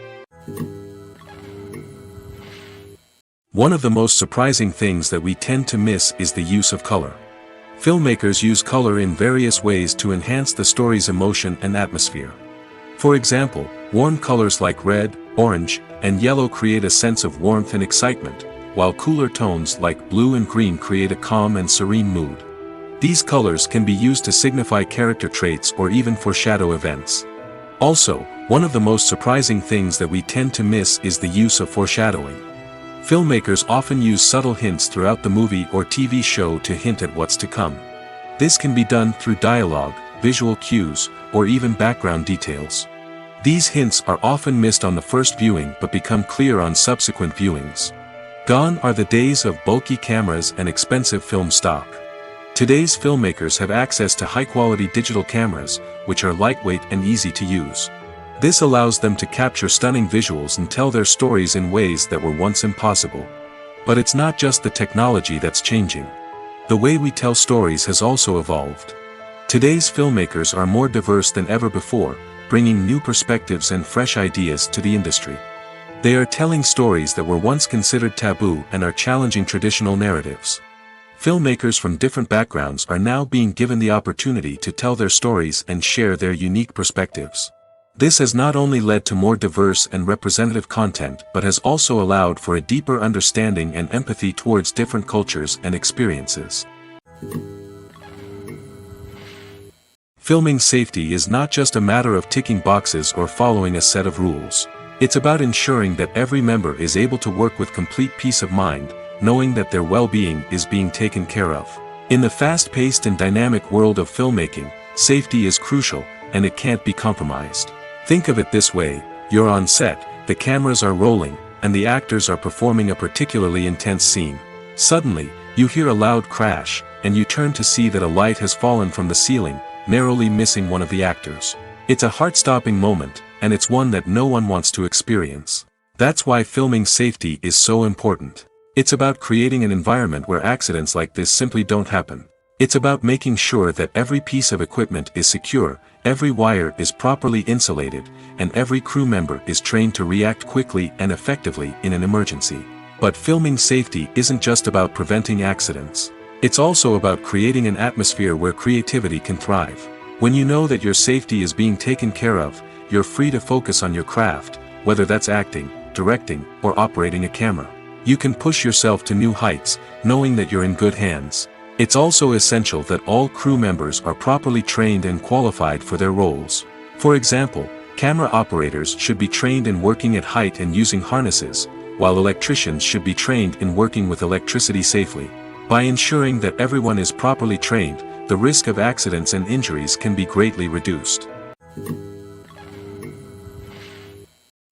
Speaker 1: One of the most surprising things that we tend to miss is the use of color. Filmmakers use color in various ways to enhance the story's emotion and atmosphere. For example, warm colors like red, orange, and yellow create a sense of warmth and excitement, while cooler tones like blue and green create a calm and serene mood. These colors can be used to signify character traits or even foreshadow events. Also, one of the most surprising things that we tend to miss is the use of foreshadowing. Filmmakers often use subtle hints throughout the movie or TV show to hint at what's to come. This can be done through dialogue, visual cues, or even background details. These hints are often missed on the first viewing but become clear on subsequent viewings. Gone are the days of bulky cameras and expensive film stock. Today's filmmakers have access to high-quality digital cameras, which are lightweight and easy to use. This allows them to capture stunning visuals and tell their stories in ways that were once impossible. But it's not just the technology that's changing. The way we tell stories has also evolved. Today's filmmakers are more diverse than ever before, bringing new perspectives and fresh ideas to the industry. They are telling stories that were once considered taboo and are challenging traditional narratives. Filmmakers from different backgrounds are now being given the opportunity to tell their stories and share their unique perspectives. This has not only led to more diverse and representative content but has also allowed for a deeper understanding and empathy towards different cultures and experiences. Filming safety is not just a matter of ticking boxes or following a set of rules. It's about ensuring that every member is able to work with complete peace of mind, knowing that their well-being is being taken care of. In the fast-paced and dynamic world of filmmaking, safety is crucial, and it can't be compromised. Think of it this way: you're on set, the cameras are rolling, and the actors are performing a particularly intense scene. Suddenly, you hear a loud crash, and you turn to see that a light has fallen from the ceiling, narrowly missing one of the actors. It's a heart-stopping moment, and it's one that no one wants to experience. That's why filming safety is so important. It's about creating an environment where accidents like this simply don't happen. It's about making sure that every piece of equipment is secure, every wire is properly insulated, and every crew member is trained to react quickly and effectively in an emergency. But filming safety isn't just about preventing accidents. It's also about creating an atmosphere where creativity can thrive. When you know that your safety is being taken care of, you're free to focus on your craft, whether that's acting, directing, or operating a camera. You can push yourself to new heights, knowing that you're in good hands. It's also essential that all crew members are properly trained and qualified for their roles. For example, camera operators should be trained in working at height and using harnesses, while electricians should be trained in working with electricity safely. By ensuring that everyone is properly trained, the risk of accidents and injuries can be greatly reduced.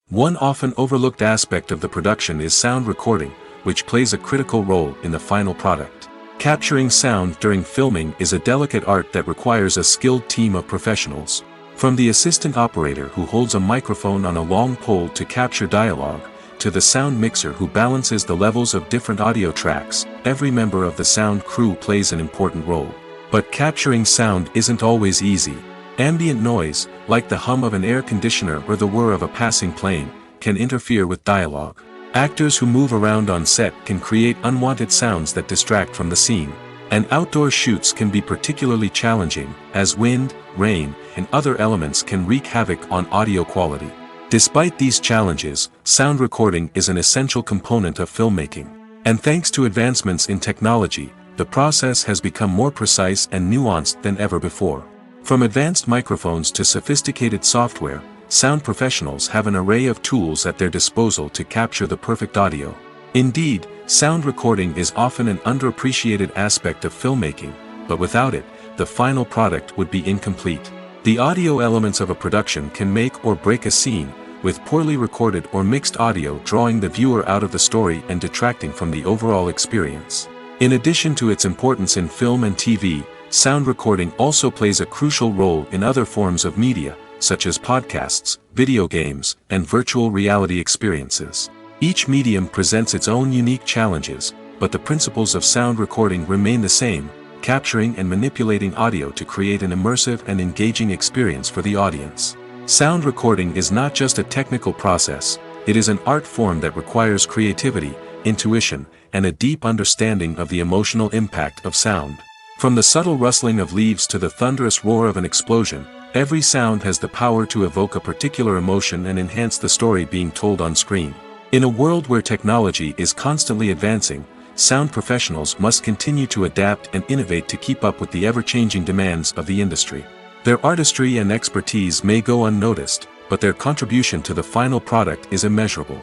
Speaker 1: One often overlooked aspect of the production is sound recording, which plays a critical role in the final product. Capturing sound during filming is a delicate art that requires a skilled team of professionals. From the assistant operator who holds a microphone on a long pole to capture dialogue, to the sound mixer who balances the levels of different audio tracks, every member of the sound crew plays an important role. But capturing sound isn't always easy. Ambient noise, like the hum of an air conditioner or the whir of a passing plane, can interfere with dialogue. Actors who move around on set can create unwanted sounds that distract from the scene. And outdoor shoots can be particularly challenging, as wind, rain, and other elements can wreak havoc on audio quality. Despite these challenges, sound recording is an essential component of filmmaking. And thanks to advancements in technology, the process has become more precise and nuanced than ever before. From advanced microphones to sophisticated software, sound professionals have an array of tools at their disposal to capture the perfect audio. Indeed, sound recording is often an underappreciated aspect of filmmaking, but without it, the final product would be incomplete. The audio elements of a production can make or break a scene, with poorly recorded or mixed audio drawing the viewer out of the story and detracting from the overall experience. In addition to its importance in film and TV, sound recording also plays a crucial role in other forms of media, such as podcasts, video games, and virtual reality experiences. Each medium presents its own unique challenges, but the principles of sound recording remain the same, capturing and manipulating audio to create an immersive and engaging experience for the audience. Sound recording is not just a technical process, it is an art form that requires creativity, intuition, and a deep understanding of the emotional impact of sound. From the subtle rustling of leaves to the thunderous roar of an explosion, every sound has the power to evoke a particular emotion and enhance the story being told on screen. In a world where technology is constantly advancing, sound professionals must continue to adapt and innovate to keep up with the ever-changing demands of the industry. Their artistry and expertise may go unnoticed, but their contribution to the final product is immeasurable.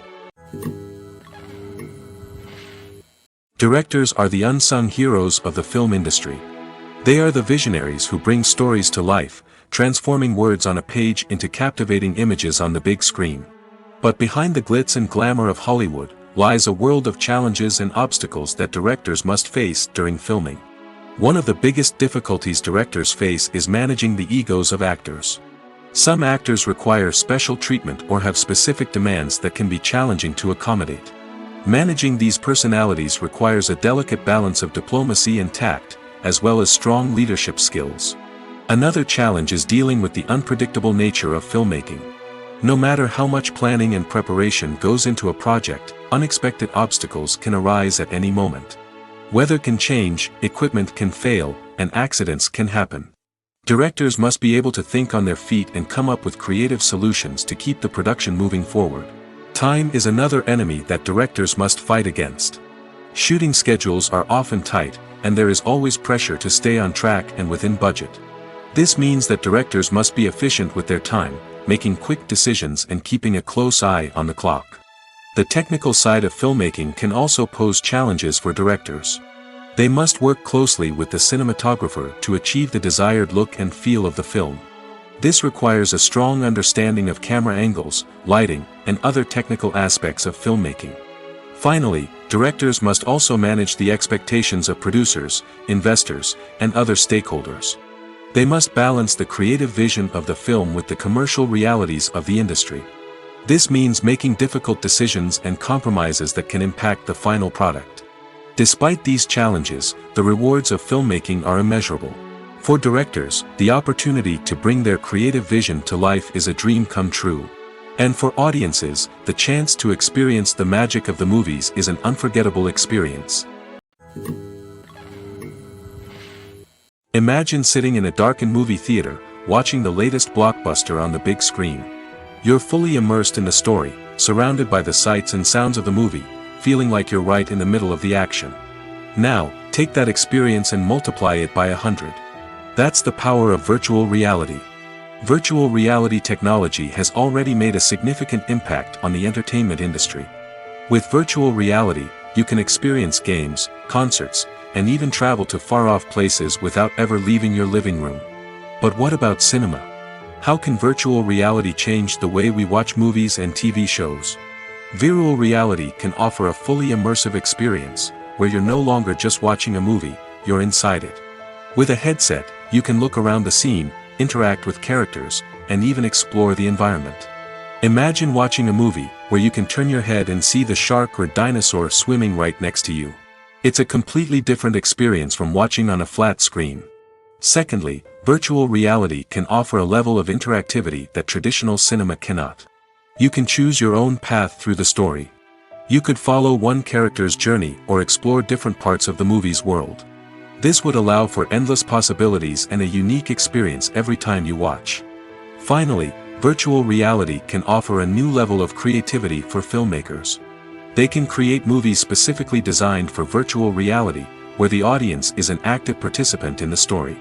Speaker 1: Directors are the unsung heroes of the film industry. They are the visionaries who bring stories to life, transforming words on a page into captivating images on the big screen. But behind the glitz and glamour of Hollywood, lies a world of challenges and obstacles that directors must face during filming. One of the biggest difficulties directors face is managing the egos of actors. Some actors require special treatment or have specific demands that can be challenging to accommodate. Managing these personalities requires a delicate balance of diplomacy and tact, as well as strong leadership skills. Another challenge is dealing with the unpredictable nature of filmmaking. No matter how much planning and preparation goes into a project, unexpected obstacles can arise at any moment. Weather can change, equipment can fail, and accidents can happen. Directors must be able to think on their feet and come up with creative solutions to keep the production moving forward. Time is another enemy that directors must fight against. Shooting schedules are often tight, and there is always pressure to stay on track and within budget. This means that directors must be efficient with their time, making quick decisions and keeping a close eye on the clock. The technical side of filmmaking can also pose challenges for directors. They must work closely with the cinematographer to achieve the desired look and feel of the film. This requires a strong understanding of camera angles, lighting, and other technical aspects of filmmaking. Finally, directors must also manage the expectations of producers, investors, and other stakeholders. They must balance the creative vision of the film with the commercial realities of the industry. This means making difficult decisions and compromises that can impact the final product. Despite these challenges, the rewards of filmmaking are immeasurable. For directors, the opportunity to bring their creative vision to life is a dream come true. And for audiences, the chance to experience the magic of the movies is an unforgettable experience. Imagine sitting in a darkened movie theater, watching the latest blockbuster on the big screen. You're fully immersed in the story, surrounded by the sights and sounds of the movie, feeling like you're right in the middle of the action. Now, take that experience and multiply it by 100. That's the power of virtual reality. Virtual reality technology has already made a significant impact on the entertainment industry. With virtual reality, you can experience games, concerts, and even travel to far-off places without ever leaving your living room. But what about cinema? How can virtual reality change the way we watch movies and TV shows? Virtual reality can offer a fully immersive experience, where you're no longer just watching a movie, you're inside it. With a headset, you can look around the scene, interact with characters, and even explore the environment. Imagine watching a movie, where you can turn your head and see the shark or dinosaur swimming right next to you. It's a completely different experience from watching on a flat screen. Secondly, virtual reality can offer a level of interactivity that traditional cinema cannot. You can choose your own path through the story. You could follow one character's journey or explore different parts of the movie's world. This would allow for endless possibilities and a unique experience every time you watch. Finally, virtual reality can offer a new level of creativity for filmmakers. They can create movies specifically designed for virtual reality, where the audience is an active participant in the story.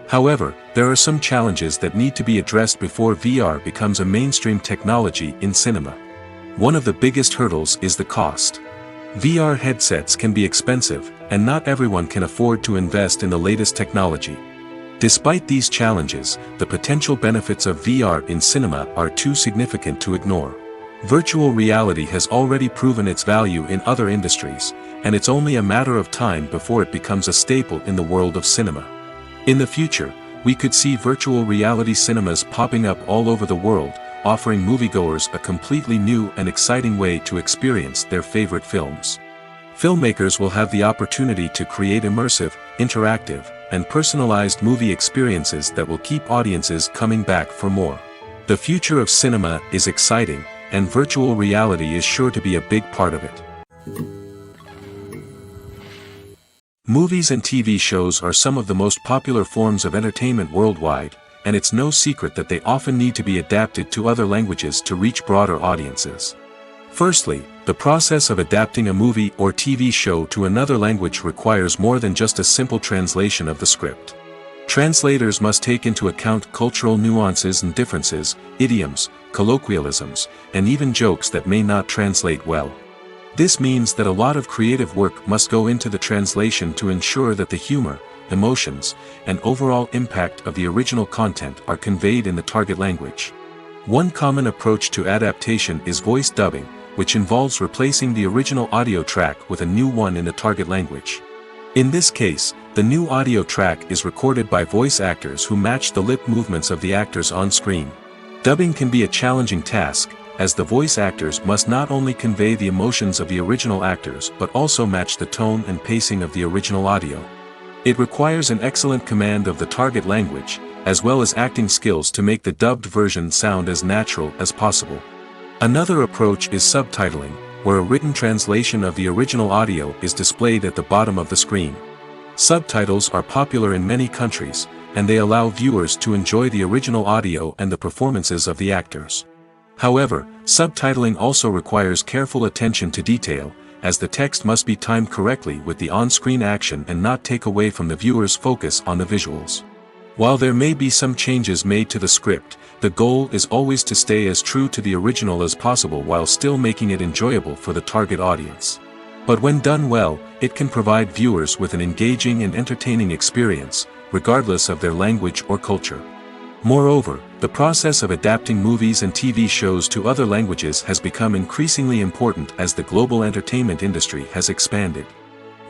Speaker 1: However, there are some challenges that need to be addressed before VR becomes a mainstream technology in cinema. One of the biggest hurdles is the cost. VR headsets can be expensive, and not everyone can afford to invest in the latest technology. Despite these challenges, the potential benefits of VR in cinema are too significant to ignore. Virtual reality has already proven its value in other industries, and it's only a matter of time before it becomes a staple in the world of cinema. In the future, we could see virtual reality cinemas popping up all over the world, offering moviegoers a completely new and exciting way to experience their favorite films. Filmmakers will have the opportunity to create immersive, interactive, and personalized movie experiences that will keep audiences coming back for more. The future of cinema is exciting, and virtual reality is sure to be a big part of it. Movies and TV shows are some of the most popular forms of entertainment worldwide, and it's no secret that they often need to be adapted to other languages to reach broader audiences. Firstly, the process of adapting a movie or TV show to another language requires more than just a simple translation of the script. Translators must take into account cultural nuances and differences, idioms, colloquialisms, and even jokes that may not translate well. This means that a lot of creative work must go into the translation to ensure that the humor, emotions, and overall impact of the original content are conveyed in the target language. One common approach to adaptation is voice dubbing, which involves replacing the original audio track with a new one in the target language. In this case, the new audio track is recorded by voice actors who match the lip movements of the actors on screen. Dubbing can be a challenging task, as the voice actors must not only convey the emotions of the original actors but also match the tone and pacing of the original audio. It requires an excellent command of the target language, as well as acting skills to make the dubbed version sound as natural as possible. Another approach is subtitling, where a written translation of the original audio is displayed at the bottom of the screen. Subtitles are popular in many countries, and they allow viewers to enjoy the original audio and the performances of the actors. However, subtitling also requires careful attention to detail, as the text must be timed correctly with the on-screen action and not take away from the viewer's focus on the visuals. While there may be some changes made to the script, the goal is always to stay as true to the original as possible while still making it enjoyable for the target audience. But when done well, it can provide viewers with an engaging and entertaining experience, regardless of their language or culture. Moreover, the process of adapting movies and TV shows to other languages has become increasingly important as the global entertainment industry has expanded.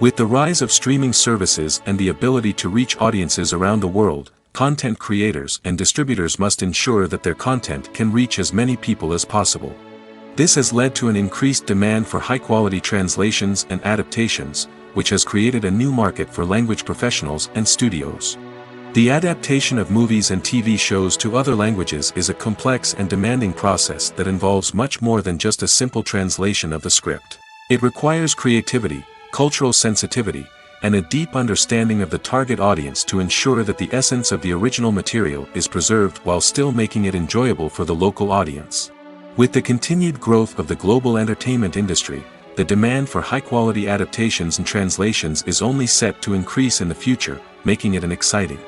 Speaker 1: With the rise of streaming services and the ability to reach audiences around the world, content creators and distributors must ensure that their content can reach as many people as possible. This has led to an increased demand for high-quality translations and adaptations, which has created a new market for language professionals and studios. The adaptation of movies and TV shows to other languages is a complex and demanding process that involves much more than just a simple translation of the script. It requires creativity, cultural sensitivity, and a deep understanding of the target audience to ensure that the essence of the original material is preserved while still making it enjoyable for the local audience. With the continued growth of the global entertainment industry, the demand for high-quality adaptations and translations is only set to increase in the future, making it an exciting.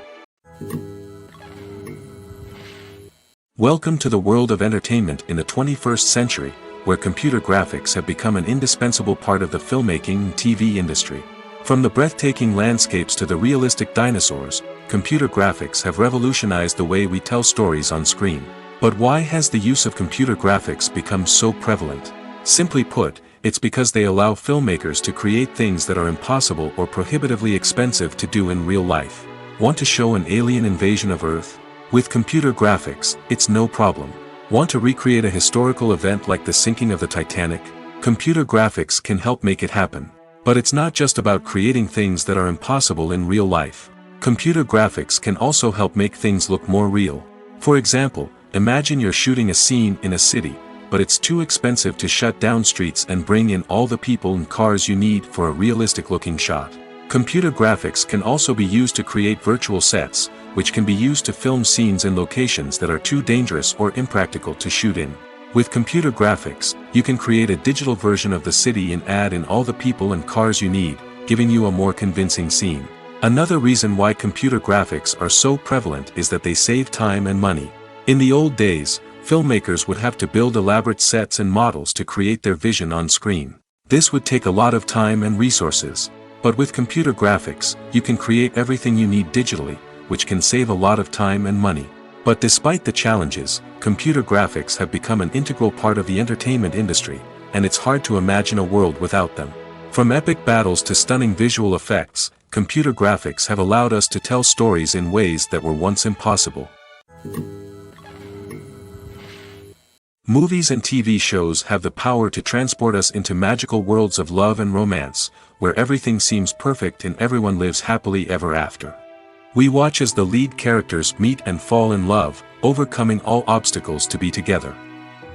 Speaker 1: Welcome to the world of entertainment in the 21st century, where computer graphics have become an indispensable part of the filmmaking and TV industry. From the breathtaking landscapes to the realistic dinosaurs, computer graphics have revolutionized the way we tell stories on screen. But why has the use of computer graphics become so prevalent? Simply put, it's because they allow filmmakers to create things that are impossible or prohibitively expensive to do in real life. Want to show an alien invasion of Earth? With computer graphics, it's no problem. Want to recreate a historical event like the sinking of the Titanic? Computer graphics can help make it happen. But it's not just about creating things that are impossible in real life. Computer graphics can also help make things look more real. For example, imagine you're shooting a scene in a city, but it's too expensive to shut down streets and bring in all the people and cars you need for a realistic-looking shot. Computer graphics can also be used to create virtual sets, which can be used to film scenes in locations that are too dangerous or impractical to shoot in. With computer graphics, you can create a digital version of the city and add in all the people and cars you need, giving you a more convincing scene. Another reason why computer graphics are so prevalent is that they save time and money. In the old days, filmmakers would have to build elaborate sets and models to create their vision on screen. This would take a lot of time and resources. But with computer graphics, you can create everything you need digitally, which can save a lot of time and money. But despite the challenges, computer graphics have become an integral part of the entertainment industry, and it's hard to imagine a world without them. From epic battles to stunning visual effects, computer graphics have allowed us to tell stories in ways that were once impossible. Movies and TV shows have the power to transport us into magical worlds of love and romance, where everything seems perfect and everyone lives happily ever after. We watch as the lead characters meet and fall in love, overcoming all obstacles to be together.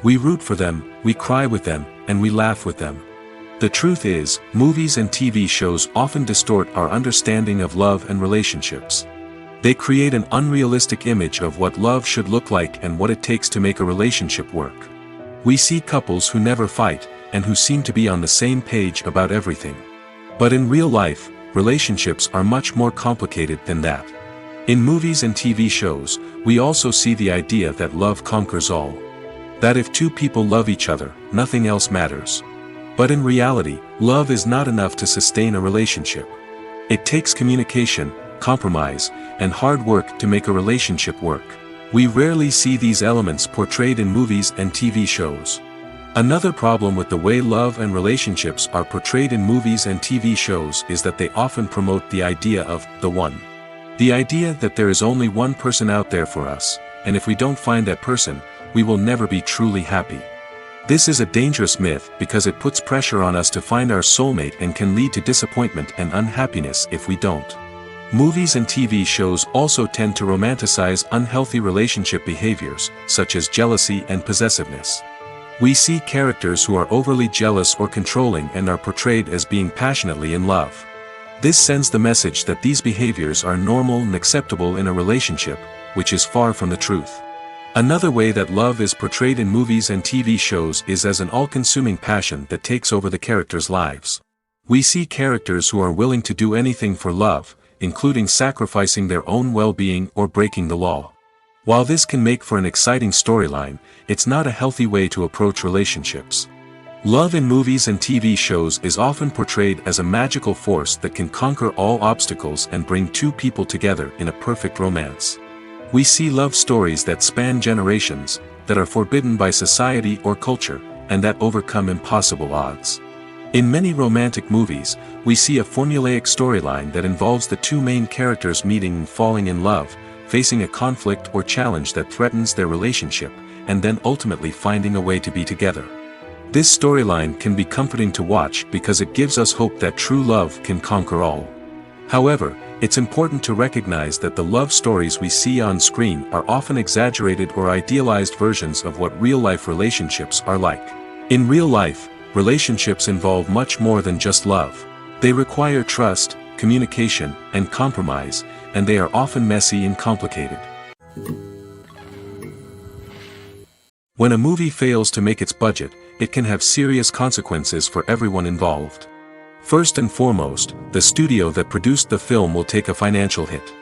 Speaker 1: We root for them, we cry with them, and we laugh with them. The truth is, movies and TV shows often distort our understanding of love and relationships. They create an unrealistic image of what love should look like and what it takes to make a relationship work. We see couples who never fight, and who seem to be on the same page about everything. But in real life, relationships are much more complicated than that. In movies and TV shows, we also see the idea that love conquers all. That if two people love each other, nothing else matters. But in reality, love is not enough to sustain a relationship. It takes communication, compromise, and hard work to make a relationship work. We rarely see these elements portrayed in movies and TV shows. Another problem with the way love and relationships are portrayed in movies and TV shows is that they often promote the idea of the one. The idea that there is only one person out there for us, and if we don't find that person, we will never be truly happy. This is a dangerous myth because it puts pressure on us to find our soulmate and can lead to disappointment and unhappiness if we don't. Movies and TV shows also tend to romanticize unhealthy relationship behaviors, such as jealousy and possessiveness. We see characters who are overly jealous or controlling and are portrayed as being passionately in love. This sends the message that these behaviors are normal and acceptable in a relationship, which is far from the truth. Another way that love is portrayed in movies and TV shows is as an all-consuming passion that takes over the characters' lives. We see characters who are willing to do anything for love, including sacrificing their own well-being or breaking the law. While this can make for an exciting storyline, it's not a healthy way to approach relationships. Love in movies and TV shows is often portrayed as a magical force that can conquer all obstacles and bring two people together in a perfect romance. We see love stories that span generations, that are forbidden by society or culture, and that overcome impossible odds. In many romantic movies, we see a formulaic storyline that involves the two main characters meeting and falling in love, facing a conflict or challenge that threatens their relationship, and then ultimately finding a way to be together. This storyline can be comforting to watch because it gives us hope that true love can conquer all. However, it's important to recognize that the love stories we see on screen are often exaggerated or idealized versions of what real-life relationships are like. In real life, relationships involve much more than just love. They require trust, communication, and compromise, and they are often messy and complicated. When a movie fails to make its budget, it can have serious consequences for everyone involved. First and foremost, the studio that produced the film will take a financial hit.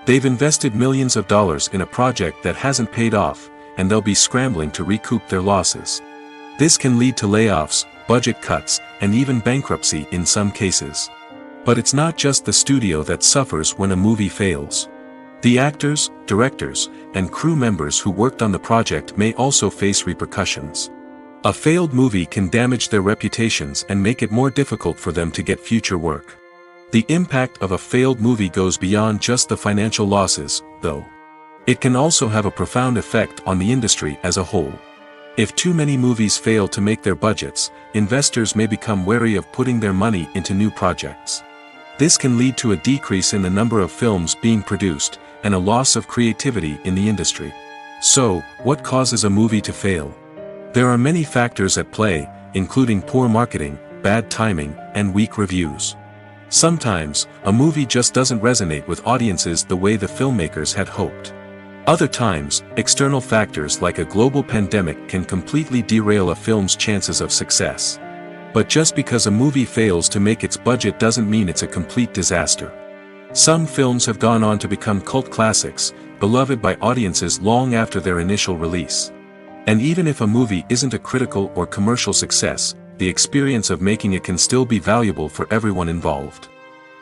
Speaker 1: They've invested millions of dollars in a project that hasn't paid off, and they'll be scrambling to recoup their losses. This can lead to layoffs, budget cuts, and even bankruptcy in some cases. But it's not just the studio that suffers when a movie fails. The actors, directors, and crew members who worked on the project may also face repercussions. A failed movie can damage their reputations and make it more difficult for them to get future work. The impact of a failed movie goes beyond just the financial losses, though. It can also have a profound effect on the industry as a whole. If too many movies fail to make their budgets, investors may become wary of putting their money into new projects. This can lead to a decrease in the number of films being produced, and a loss of creativity in the industry. So, what causes a movie to fail? There are many factors at play, including poor marketing, bad timing, and weak reviews. Sometimes, a movie just doesn't resonate with audiences the way the filmmakers had hoped. Other times, external factors like a global pandemic can completely derail a film's chances of success. But just because a movie fails to make its budget doesn't mean it's a complete disaster. Some films have gone on to become cult classics, beloved by audiences long after their initial release. And even if a movie isn't a critical or commercial success, the experience of making it can still be valuable for everyone involved.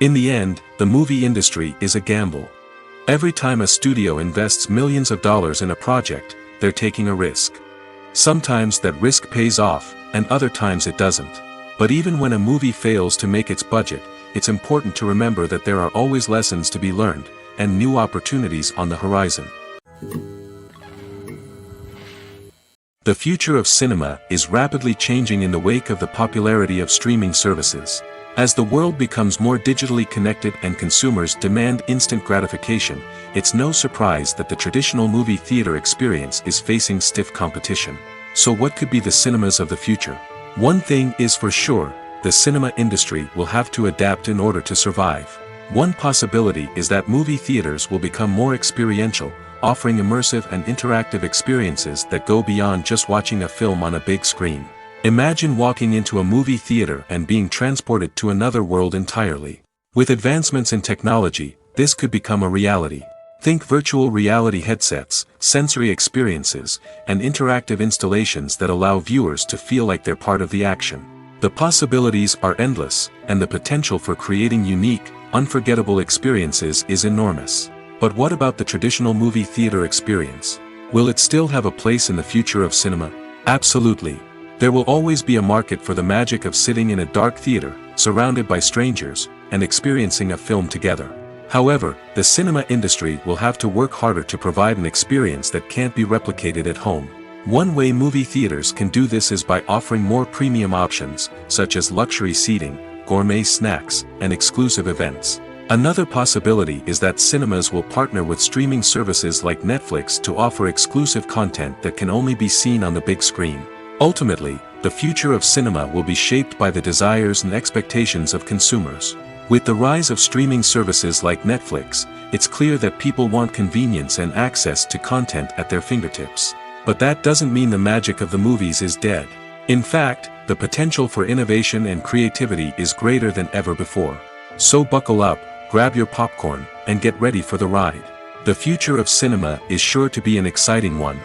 Speaker 1: In the end, the movie industry is a gamble. Every time a studio invests millions of dollars in a project, they're taking a risk. Sometimes that risk pays off, and other times it doesn't. But even when a movie fails to make its budget, it's important to remember that there are always lessons to be learned, and new opportunities on the horizon. The future of cinema is rapidly changing in the wake of the popularity of streaming services. As the world becomes more digitally connected and consumers demand instant gratification, it's no surprise that the traditional movie theater experience is facing stiff competition. So what could be the cinemas of the future? One thing is for sure, the cinema industry will have to adapt in order to survive. One possibility is that movie theaters will become more experiential, offering immersive and interactive experiences that go beyond just watching a film on a big screen. Imagine walking into a movie theater and being transported to another world entirely. With advancements in technology, this could become a reality. Think virtual reality headsets, sensory experiences, and interactive installations that allow viewers to feel like they're part of the action. The possibilities are endless, and the potential for creating unique, unforgettable experiences is enormous. But what about the traditional movie theater experience? Will it still have a place in the future of cinema? Absolutely. There will always be a market for the magic of sitting in a dark theater, surrounded by strangers, and experiencing a film together. However, the cinema industry will have to work harder to provide an experience that can't be replicated at home. One way movie theaters can do this is by offering more premium options, such as luxury seating, gourmet snacks, and exclusive events. Another possibility is that cinemas will partner with streaming services like Netflix to offer exclusive content that can only be seen on the big screen. Ultimately, the future of cinema will be shaped by the desires and expectations of consumers. With the rise of streaming services like Netflix, it's clear that people want convenience and access to content at their fingertips. But that doesn't mean the magic of the movies is dead. In fact, the potential for innovation and creativity is greater than ever before. So buckle up, grab your popcorn, and get ready for the ride. The future of cinema is sure to be an exciting one.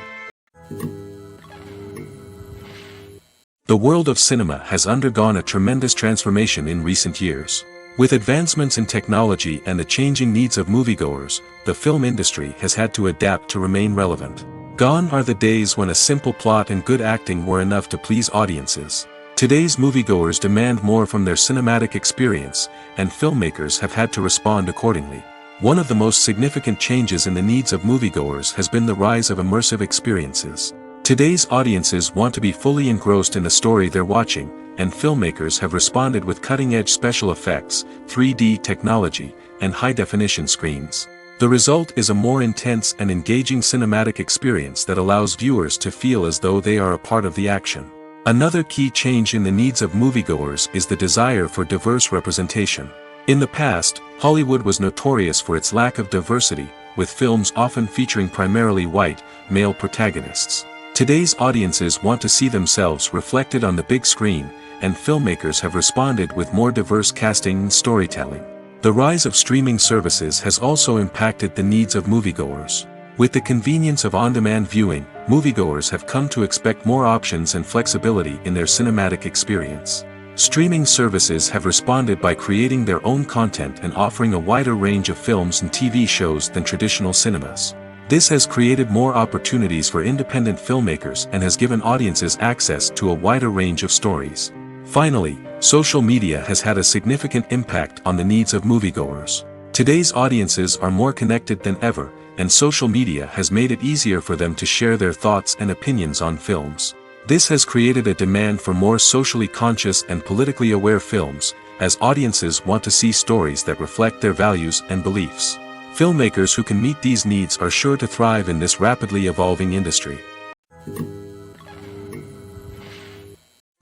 Speaker 1: The world of cinema has undergone a tremendous transformation in recent years. With advancements in technology and the changing needs of moviegoers, the film industry has had to adapt to remain relevant. Gone are the days when a simple plot and good acting were enough to please audiences. Today's moviegoers demand more from their cinematic experience, and filmmakers have had to respond accordingly. One of the most significant changes in the needs of moviegoers has been the rise of immersive experiences. Today's audiences want to be fully engrossed in the story they're watching, and filmmakers have responded with cutting-edge special effects, 3D technology, and high-definition screens. The result is a more intense and engaging cinematic experience that allows viewers to feel as though they are a part of the action. Another key change in the needs of moviegoers is the desire for diverse representation. In the past, Hollywood was notorious for its lack of diversity, with films often featuring primarily white, male protagonists. Today's audiences want to see themselves reflected on the big screen, and filmmakers have responded with more diverse casting and storytelling. The rise of streaming services has also impacted the needs of moviegoers. With the convenience of on-demand viewing, moviegoers have come to expect more options and flexibility in their cinematic experience. Streaming services have responded by creating their own content and offering a wider range of films and TV shows than traditional cinemas. This has created more opportunities for independent filmmakers and has given audiences access to a wider range of stories. Finally, social media has had a significant impact on the needs of moviegoers. Today's audiences are more connected than ever, and social media has made it easier for them to share their thoughts and opinions on films. This has created a demand for more socially conscious and politically aware films, as audiences want to see stories that reflect their values and beliefs. Filmmakers who can meet these needs are sure to thrive in this rapidly evolving industry.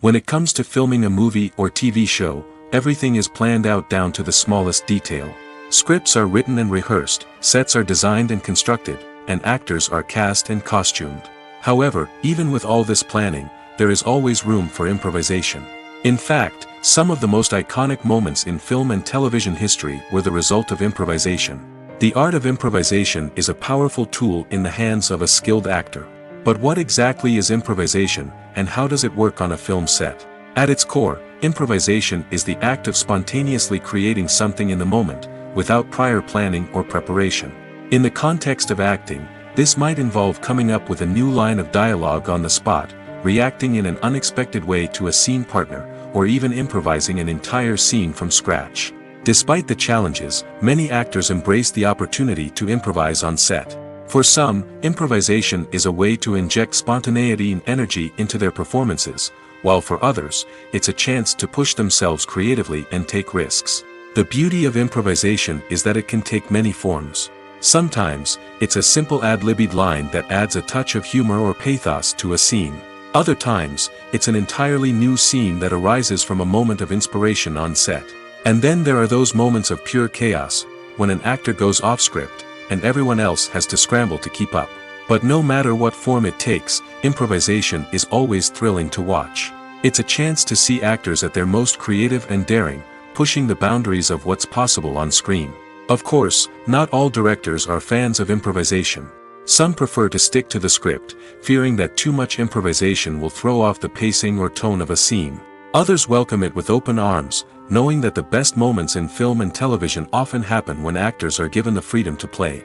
Speaker 1: When it comes to filming a movie or TV show, everything is planned out down to the smallest detail. Scripts are written and rehearsed, sets are designed and constructed, and actors are cast and costumed. However, even with all this planning, there is always room for improvisation. In fact, some of the most iconic moments in film and television history were the result of improvisation. The art of improvisation is a powerful tool in the hands of a skilled actor. But what exactly is improvisation, and how does it work on a film set? At its core, improvisation is the act of spontaneously creating something in the moment, without prior planning or preparation. In the context of acting, this might involve coming up with a new line of dialogue on the spot, reacting in an unexpected way to a scene partner, or even improvising an entire scene from scratch. Despite the challenges, many actors embrace the opportunity to improvise on set. For some, improvisation is a way to inject spontaneity and energy into their performances, while for others, it's a chance to push themselves creatively and take risks. The beauty of improvisation is that it can take many forms. Sometimes, it's a simple ad-libbed line that adds a touch of humor or pathos to a scene. Other times, it's an entirely new scene that arises from a moment of inspiration on set. And then there are those moments of pure chaos, when an actor goes off script, and everyone else has to scramble to keep up. But no matter what form it takes, improvisation is always thrilling to watch. It's a chance to see actors at their most creative and daring, pushing the boundaries of what's possible on screen. Of course, not all directors are fans of improvisation. Some prefer to stick to the script, fearing that too much improvisation will throw off the pacing or tone of a scene. Others welcome it with open arms, knowing that the best moments in film and television often happen when actors are given the freedom to play.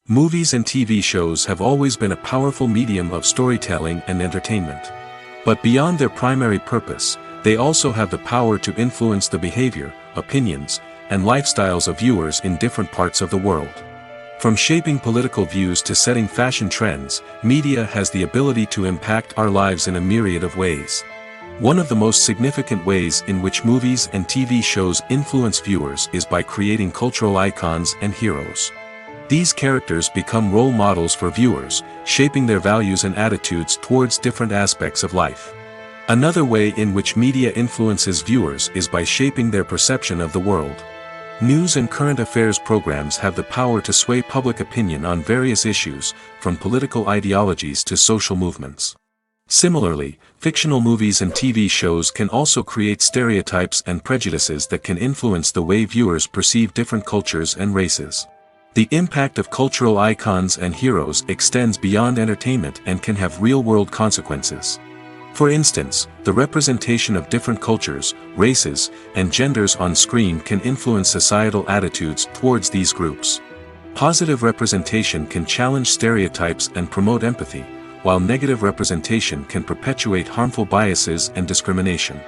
Speaker 1: Movies and TV shows have always been a powerful medium of storytelling and entertainment. But beyond their primary purpose, they also have the power to influence the behavior, opinions, and lifestyles of viewers in different parts of the world. From shaping political views to setting fashion trends, media has the ability to impact our lives in a myriad of ways. One of the most significant ways in which movies and TV shows influence viewers is by creating cultural icons and heroes. These characters become role models for viewers, shaping their values and attitudes towards different aspects of life. Another way in which media influences viewers is by shaping their perception of the world. News and current affairs programs have the power to sway public opinion on various issues, from political ideologies to social movements. Similarly, fictional movies and TV shows can also create stereotypes and prejudices that can influence the way viewers perceive different cultures and races. The impact of cultural icons and heroes extends beyond entertainment and can have real-world consequences. For instance, the representation of different cultures, races, and genders on screen can influence societal attitudes towards these groups. Positive representation can challenge stereotypes and promote empathy, while negative representation can perpetuate harmful biases and discrimination.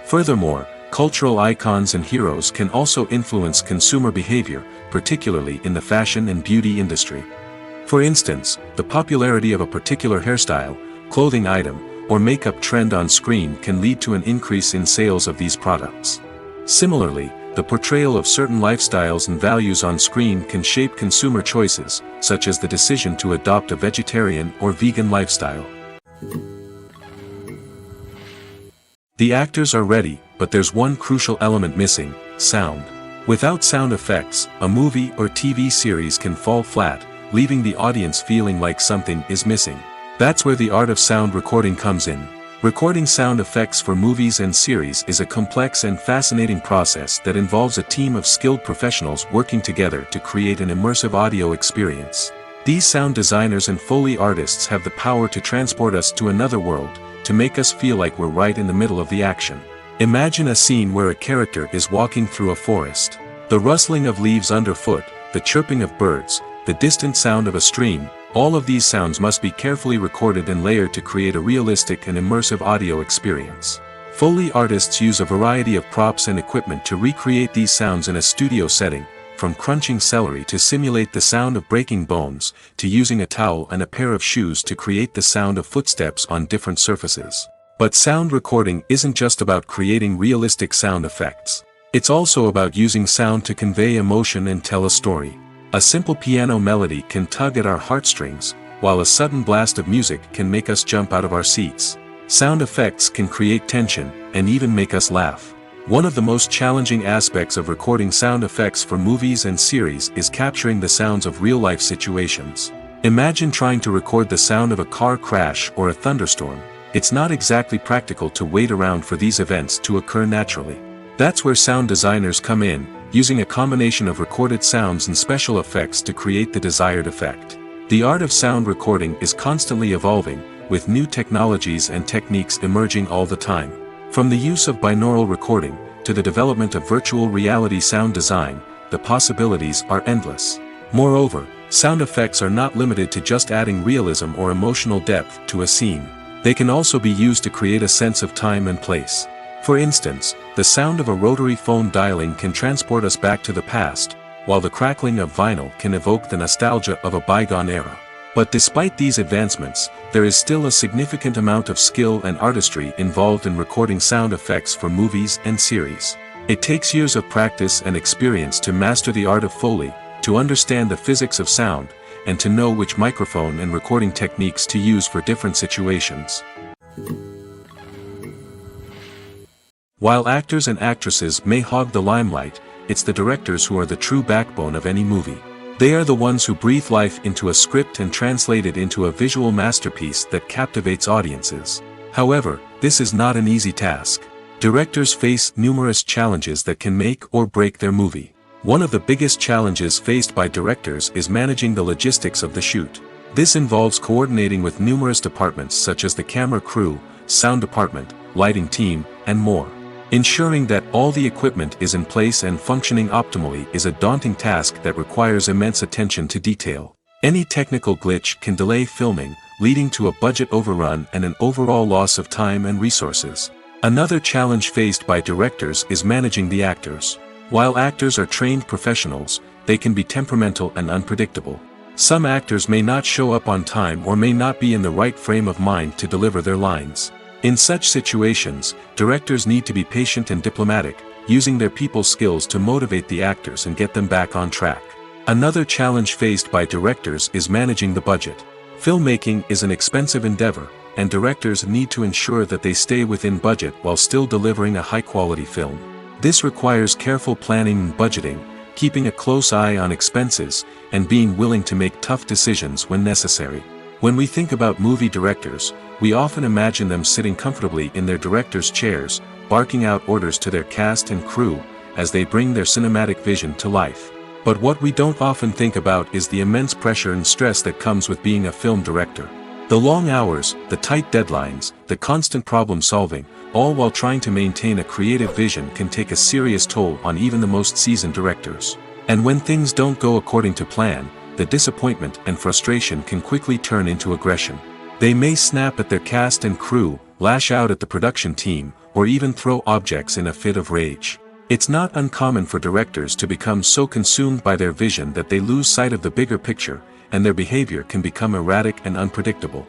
Speaker 1: Furthermore, cultural icons and heroes can also influence consumer behavior, particularly in the fashion and beauty industry. For instance, the popularity of a particular hairstyle, clothing item, or makeup trend on screen can lead to an increase in sales of these products. Similarly, the portrayal of certain lifestyles and values on screen can shape consumer choices, such as the decision to adopt a vegetarian or vegan lifestyle. The actors are ready, but there's one crucial element missing: sound. Without sound effects, a movie or TV series can fall flat, leaving the audience feeling like something is missing. That's where the art of sound recording comes in. Recording sound effects for movies and series is a complex and fascinating process that involves a team of skilled professionals working together to create an immersive audio experience. These sound designers and Foley artists have the power to transport us to another world, to make us feel like we're right in the middle of the action. Imagine a scene where a character is walking through a forest. The rustling of leaves underfoot, the chirping of birds, the distant sound of a stream, all of these sounds must be carefully recorded and layered to create a realistic and immersive audio experience. Foley artists use a variety of props and equipment to recreate these sounds in a studio setting, from crunching celery to simulate the sound of breaking bones, to using a towel and a pair of shoes to create the sound of footsteps on different surfaces. But sound recording isn't just about creating realistic sound effects. It's also about using sound to convey emotion and tell a story. A simple piano melody can tug at our heartstrings, while a sudden blast of music can make us jump out of our seats. Sound effects can create tension, and even make us laugh. One of the most challenging aspects of recording sound effects for movies and series is capturing the sounds of real-life situations. Imagine trying to record the sound of a car crash or a thunderstorm. It's not exactly practical to wait around for these events to occur naturally. That's where sound designers come in, using a combination of recorded sounds and special effects to create the desired effect. The art of sound recording is constantly evolving, with new technologies and techniques emerging all the time. From the use of binaural recording, to the development of virtual reality sound design, the possibilities are endless. Moreover, sound effects are not limited to just adding realism or emotional depth to a scene. They can also be used to create a sense of time and place. For instance, the sound of a rotary phone dialing can transport us back to the past, while the crackling of vinyl can evoke the nostalgia of a bygone era. But despite these advancements, there is still a significant amount of skill and artistry involved in recording sound effects for movies and series. It takes years of practice and experience to master the art of Foley, to understand the physics of sound, and to know which microphone and recording techniques to use for different situations. While actors and actresses may hog the limelight, it's the directors who are the true backbone of any movie. They are the ones who breathe life into a script and translate it into a visual masterpiece that captivates audiences. However, this is not an easy task. Directors face numerous challenges that can make or break their movie. One of the biggest challenges faced by directors is managing the logistics of the shoot. This involves coordinating with numerous departments such as the camera crew, sound department, lighting team, and more. Ensuring that all the equipment is in place and functioning optimally is a daunting task that requires immense attention to detail. Any technical glitch can delay filming, leading to a budget overrun and an overall loss of time and resources. Another challenge faced by directors is managing the actors. While actors are trained professionals, they can be temperamental and unpredictable. Some actors may not show up on time or may not be in the right frame of mind to deliver their lines. In such situations, directors need to be patient and diplomatic, using their people skills to motivate the actors and get them back on track. Another challenge faced by directors is managing the budget. Filmmaking is an expensive endeavor, and directors need to ensure that they stay within budget while still delivering a high-quality film. This requires careful planning and budgeting, keeping a close eye on expenses, and being willing to make tough decisions when necessary. When we think about movie directors, we often imagine them sitting comfortably in their director's chairs, barking out orders to their cast and crew, as they bring their cinematic vision to life. But what we don't often think about is the immense pressure and stress that comes with being a film director. The long hours, the tight deadlines, the constant problem solving, all while trying to maintain a creative vision can take a serious toll on even the most seasoned directors. And when things don't go according to plan, the disappointment and frustration can quickly turn into aggression. They may snap at their cast and crew, lash out at the production team, or even throw objects in a fit of rage. It's not uncommon for directors to become so consumed by their vision that they lose sight of the bigger picture, and their behavior can become erratic and unpredictable.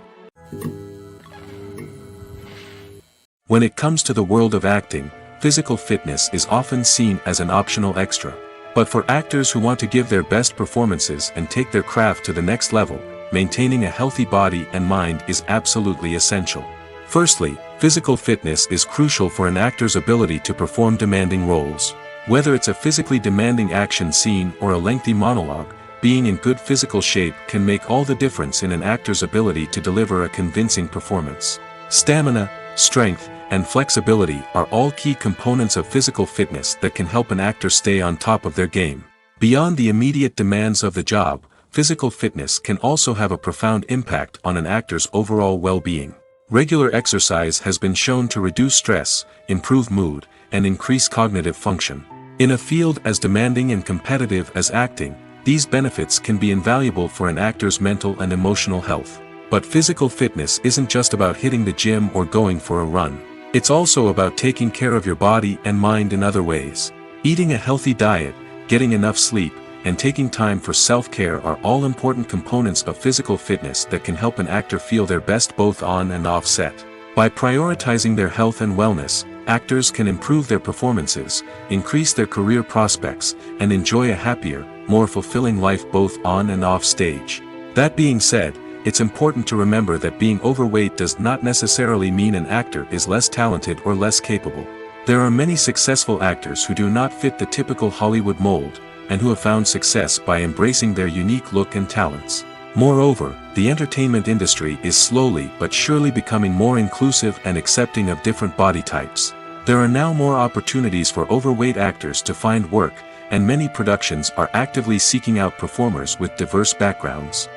Speaker 1: When it comes to the world of acting, physical fitness is often seen as an optional extra. But for actors who want to give their best performances and take their craft to the next level, maintaining a healthy body and mind is absolutely essential. Firstly, physical fitness is crucial for an actor's ability to perform demanding roles. Whether it's a physically demanding action scene or a lengthy monologue, being in good physical shape can make all the difference in an actor's ability to deliver a convincing performance. Stamina, strength, and flexibility are all key components of physical fitness that can help an actor stay on top of their game. Beyond the immediate demands of the job, physical fitness can also have a profound impact on an actor's overall well-being. Regular exercise has been shown to reduce stress, improve mood, and increase cognitive function. In a field as demanding and competitive as acting, these benefits can be invaluable for an actor's mental and emotional health. But physical fitness isn't just about hitting the gym or going for a run. It's also about taking care of your body and mind in other ways. Eating a healthy diet, getting enough sleep, and taking time for self-care are all important components of physical fitness that can help an actor feel their best both on and off set. By prioritizing their health and wellness, actors can improve their performances, increase their career prospects, and enjoy a happier, more fulfilling life both on and off stage. That being said, it's important to remember that being overweight does not necessarily mean an actor is less talented or less capable. There are many successful actors who do not fit the typical Hollywood mold, and who have found success by embracing their unique look and talents. Moreover, the entertainment industry is slowly but surely becoming more inclusive and accepting of different body types. There are now more opportunities for overweight actors to find work, and many productions are actively seeking out performers with diverse backgrounds.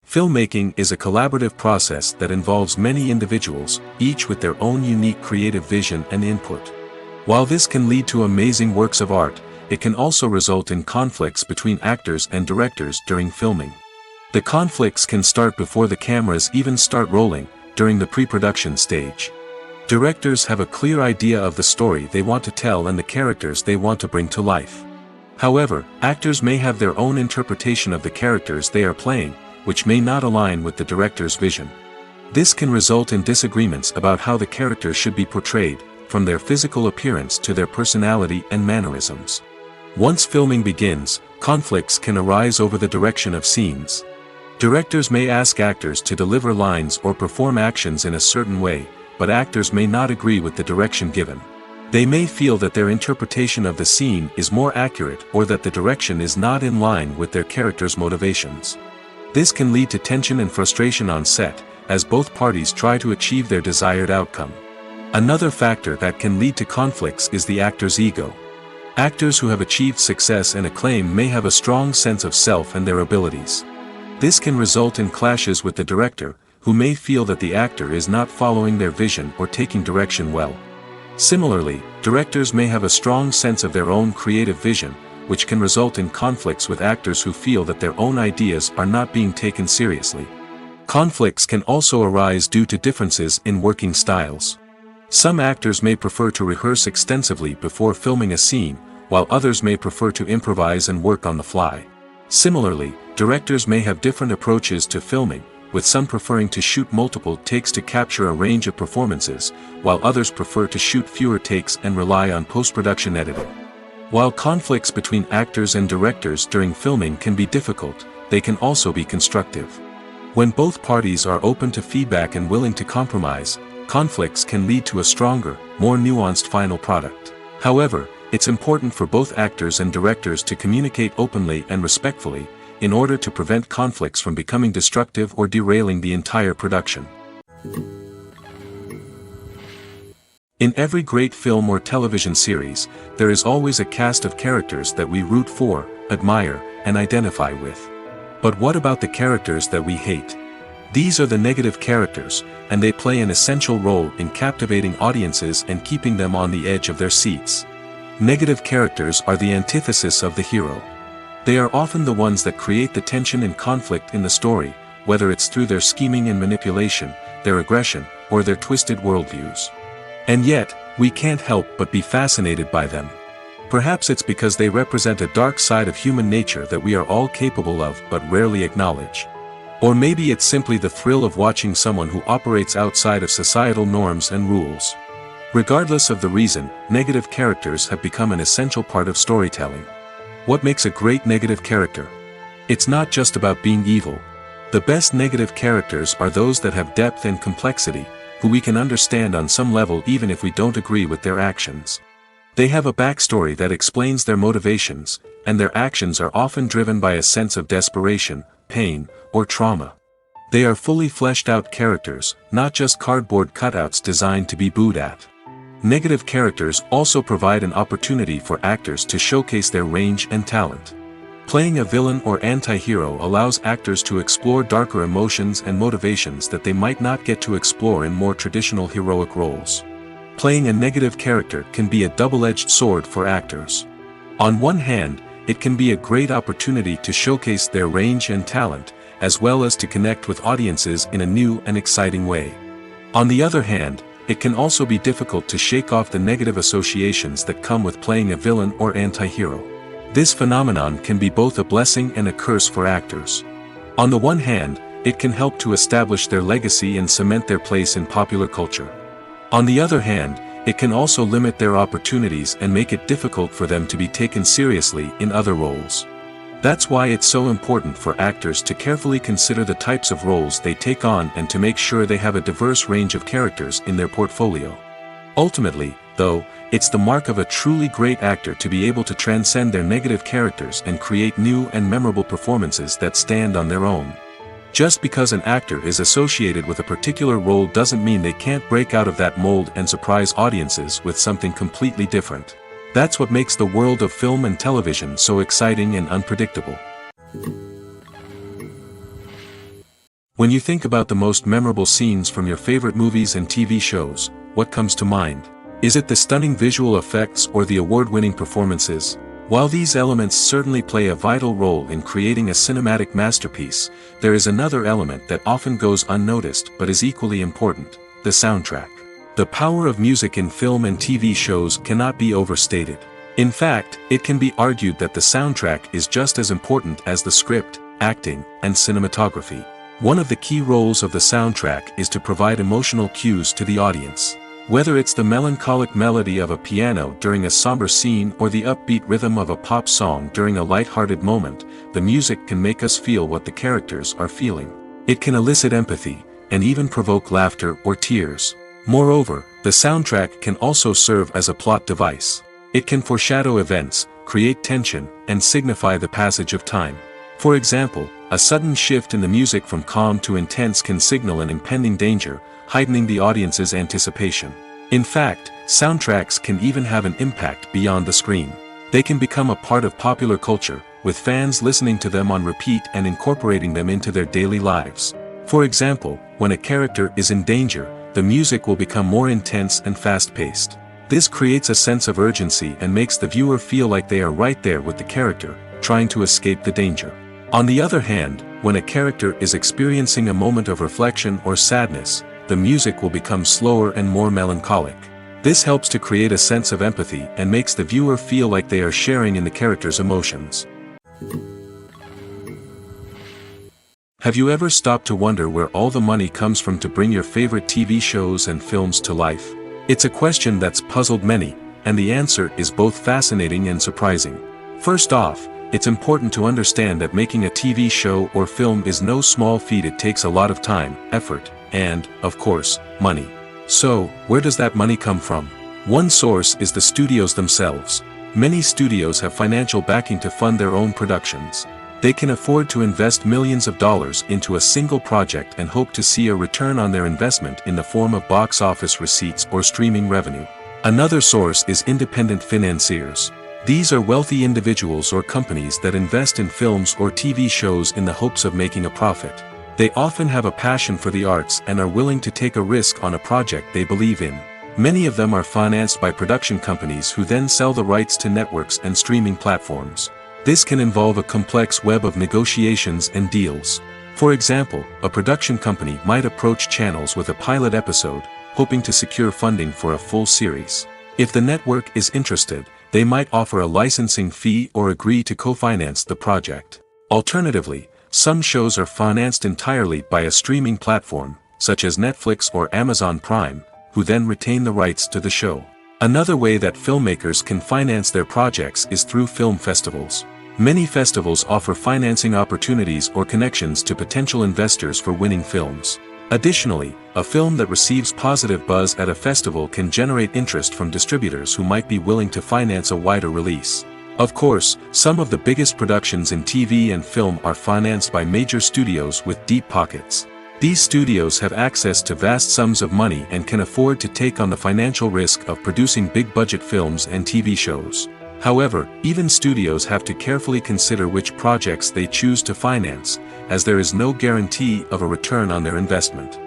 Speaker 1: Filmmaking is a collaborative process that involves many individuals, each with their own unique creative vision and input. While this can lead to amazing works of art, it can also result in conflicts between actors and directors during filming. The conflicts can start before the cameras even start rolling, during the pre-production stage. Directors have a clear idea of the story they want to tell and the characters they want to bring to life. However, actors may have their own interpretation of the characters they are playing, which may not align with the director's vision. This can result in disagreements about how the characters should be portrayed, from their physical appearance to their personality and mannerisms. Once filming begins, conflicts can arise over the direction of scenes. Directors may ask actors to deliver lines or perform actions in a certain way, but actors may not agree with the direction given. They may feel that their interpretation of the scene is more accurate or that the direction is not in line with their character's motivations. This can lead to tension and frustration on set, as both parties try to achieve their desired outcome. Another factor that can lead to conflicts is the actor's ego. Actors who have achieved success and acclaim may have a strong sense of self and their abilities. This can result in clashes with the director, who may feel that the actor is not following their vision or taking direction well. Similarly, directors may have a strong sense of their own creative vision, which can result in conflicts with actors who feel that their own ideas are not being taken seriously. Conflicts can also arise due to differences in working styles. Some actors may prefer to rehearse extensively before filming a scene, while others may prefer to improvise and work on the fly. Similarly, directors may have different approaches to filming, with some preferring to shoot multiple takes to capture a range of performances, while others prefer to shoot fewer takes and rely on post-production editing. While conflicts between actors and directors during filming can be difficult, they can also be constructive. When both parties are open to feedback and willing to compromise, conflicts can lead to a stronger, more nuanced final product. However, it's important for both actors and directors to communicate openly and respectfully, in order to prevent conflicts from becoming destructive or derailing the entire production. In every great film or television series, there is always a cast of characters that we root for, admire, and identify with. But what about the characters that we hate? These are the negative characters, and they play an essential role in captivating audiences and keeping them on the edge of their seats. Negative characters are the antithesis of the hero. They are often the ones that create the tension and conflict in the story, whether it's through their scheming and manipulation, their aggression, or their twisted worldviews. And yet, we can't help but be fascinated by them. Perhaps it's because they represent a dark side of human nature that we are all capable of but rarely acknowledge. Or maybe it's simply the thrill of watching someone who operates outside of societal norms and rules. Regardless of the reason, negative characters have become an essential part of storytelling. What makes a great negative character? It's not just about being evil. The best negative characters are those that have depth and complexity, who we can understand on some level even if we don't agree with their actions. They have a backstory that explains their motivations, and their actions are often driven by a sense of desperation, pain, or trauma. They are fully fleshed out characters, not just cardboard cutouts designed to be booed at. Negative characters also provide an opportunity for actors to showcase their range and talent. Playing a villain or anti-hero allows actors to explore darker emotions and motivations that they might not get to explore in more traditional heroic roles. Playing a negative character can be a double-edged sword for actors. On one hand, it can be a great opportunity to showcase their range and talent, as well as to connect with audiences in a new and exciting way. On the other hand, it can also be difficult to shake off the negative associations that come with playing a villain or anti-hero. This phenomenon can be both a blessing and a curse for actors. On the one hand, it can help to establish their legacy and cement their place in popular culture. On the other hand, it can also limit their opportunities and make it difficult for them to be taken seriously in other roles. That's why it's so important for actors to carefully consider the types of roles they take on and to make sure they have a diverse range of characters in their portfolio. Ultimately, though, it's the mark of a truly great actor to be able to transcend their negative characters and create new and memorable performances that stand on their own. Just because an actor is associated with a particular role doesn't mean they can't break out of that mold and surprise audiences with something completely different. That's what makes the world of film and television so exciting and unpredictable. When you think about the most memorable scenes from your favorite movies and TV shows, what comes to mind? Is it the stunning visual effects or the award-winning performances? While these elements certainly play a vital role in creating a cinematic masterpiece, there is another element that often goes unnoticed but is equally important: the soundtrack. The power of music in film and TV shows cannot be overstated. In fact, it can be argued that the soundtrack is just as important as the script, acting, and cinematography. One of the key roles of the soundtrack is to provide emotional cues to the audience. Whether it's the melancholic melody of a piano during a somber scene or the upbeat rhythm of a pop song during a light-hearted moment, the music can make us feel what the characters are feeling. It can elicit empathy, and even provoke laughter or tears. Moreover, the soundtrack can also serve as a plot device. It can foreshadow events, create tension, and signify the passage of time. For example, a sudden shift in the music from calm to intense can signal an impending danger, heightening the audience's anticipation. In fact, soundtracks can even have an impact beyond the screen. They can become a part of popular culture, with fans listening to them on repeat and incorporating them into their daily lives. For example, when a character is in danger, the music will become more intense and fast-paced. This creates a sense of urgency and makes the viewer feel like they are right there with the character, trying to escape the danger. On the other hand, when a character is experiencing a moment of reflection or sadness, the music will become slower and more melancholic. This helps to create a sense of empathy and makes the viewer feel like they are sharing in the character's emotions. Have you ever stopped to wonder where all the money comes from to bring your favorite TV shows and films to life? It's a question that's puzzled many, and the answer is both fascinating and surprising. First off, it's important to understand that making a TV show or film is no small feat. It takes a lot of time, effort, and, of course, money. So, where does that money come from? One source is the studios themselves. Many studios have financial backing to fund their own productions. They can afford to invest millions of dollars into a single project and hope to see a return on their investment in the form of box office receipts or streaming revenue. Another source is independent financiers. These are wealthy individuals or companies that invest in films or TV shows in the hopes of making a profit. They often have a passion for the arts and are willing to take a risk on a project they believe in. Many of them are financed by production companies who then sell the rights to networks and streaming platforms. This can involve a complex web of negotiations and deals. For example, a production company might approach channels with a pilot episode, hoping to secure funding for a full series. If the network is interested, they might offer a licensing fee or agree to co-finance the project. Alternatively, some shows are financed entirely by a streaming platform, such as Netflix or Amazon Prime, who then retain the rights to the show. Another way that filmmakers can finance their projects is through film festivals. Many festivals offer financing opportunities or connections to potential investors for winning films. Additionally, a film that receives positive buzz at a festival can generate interest from distributors who might be willing to finance a wider release. Of course, some of the biggest productions in TV and film are financed by major studios with deep pockets. These studios have access to vast sums of money and can afford to take on the financial risk of producing big-budget films and TV shows. However, even studios have to carefully consider which projects they choose to finance, as there is no guarantee of a return on their investment.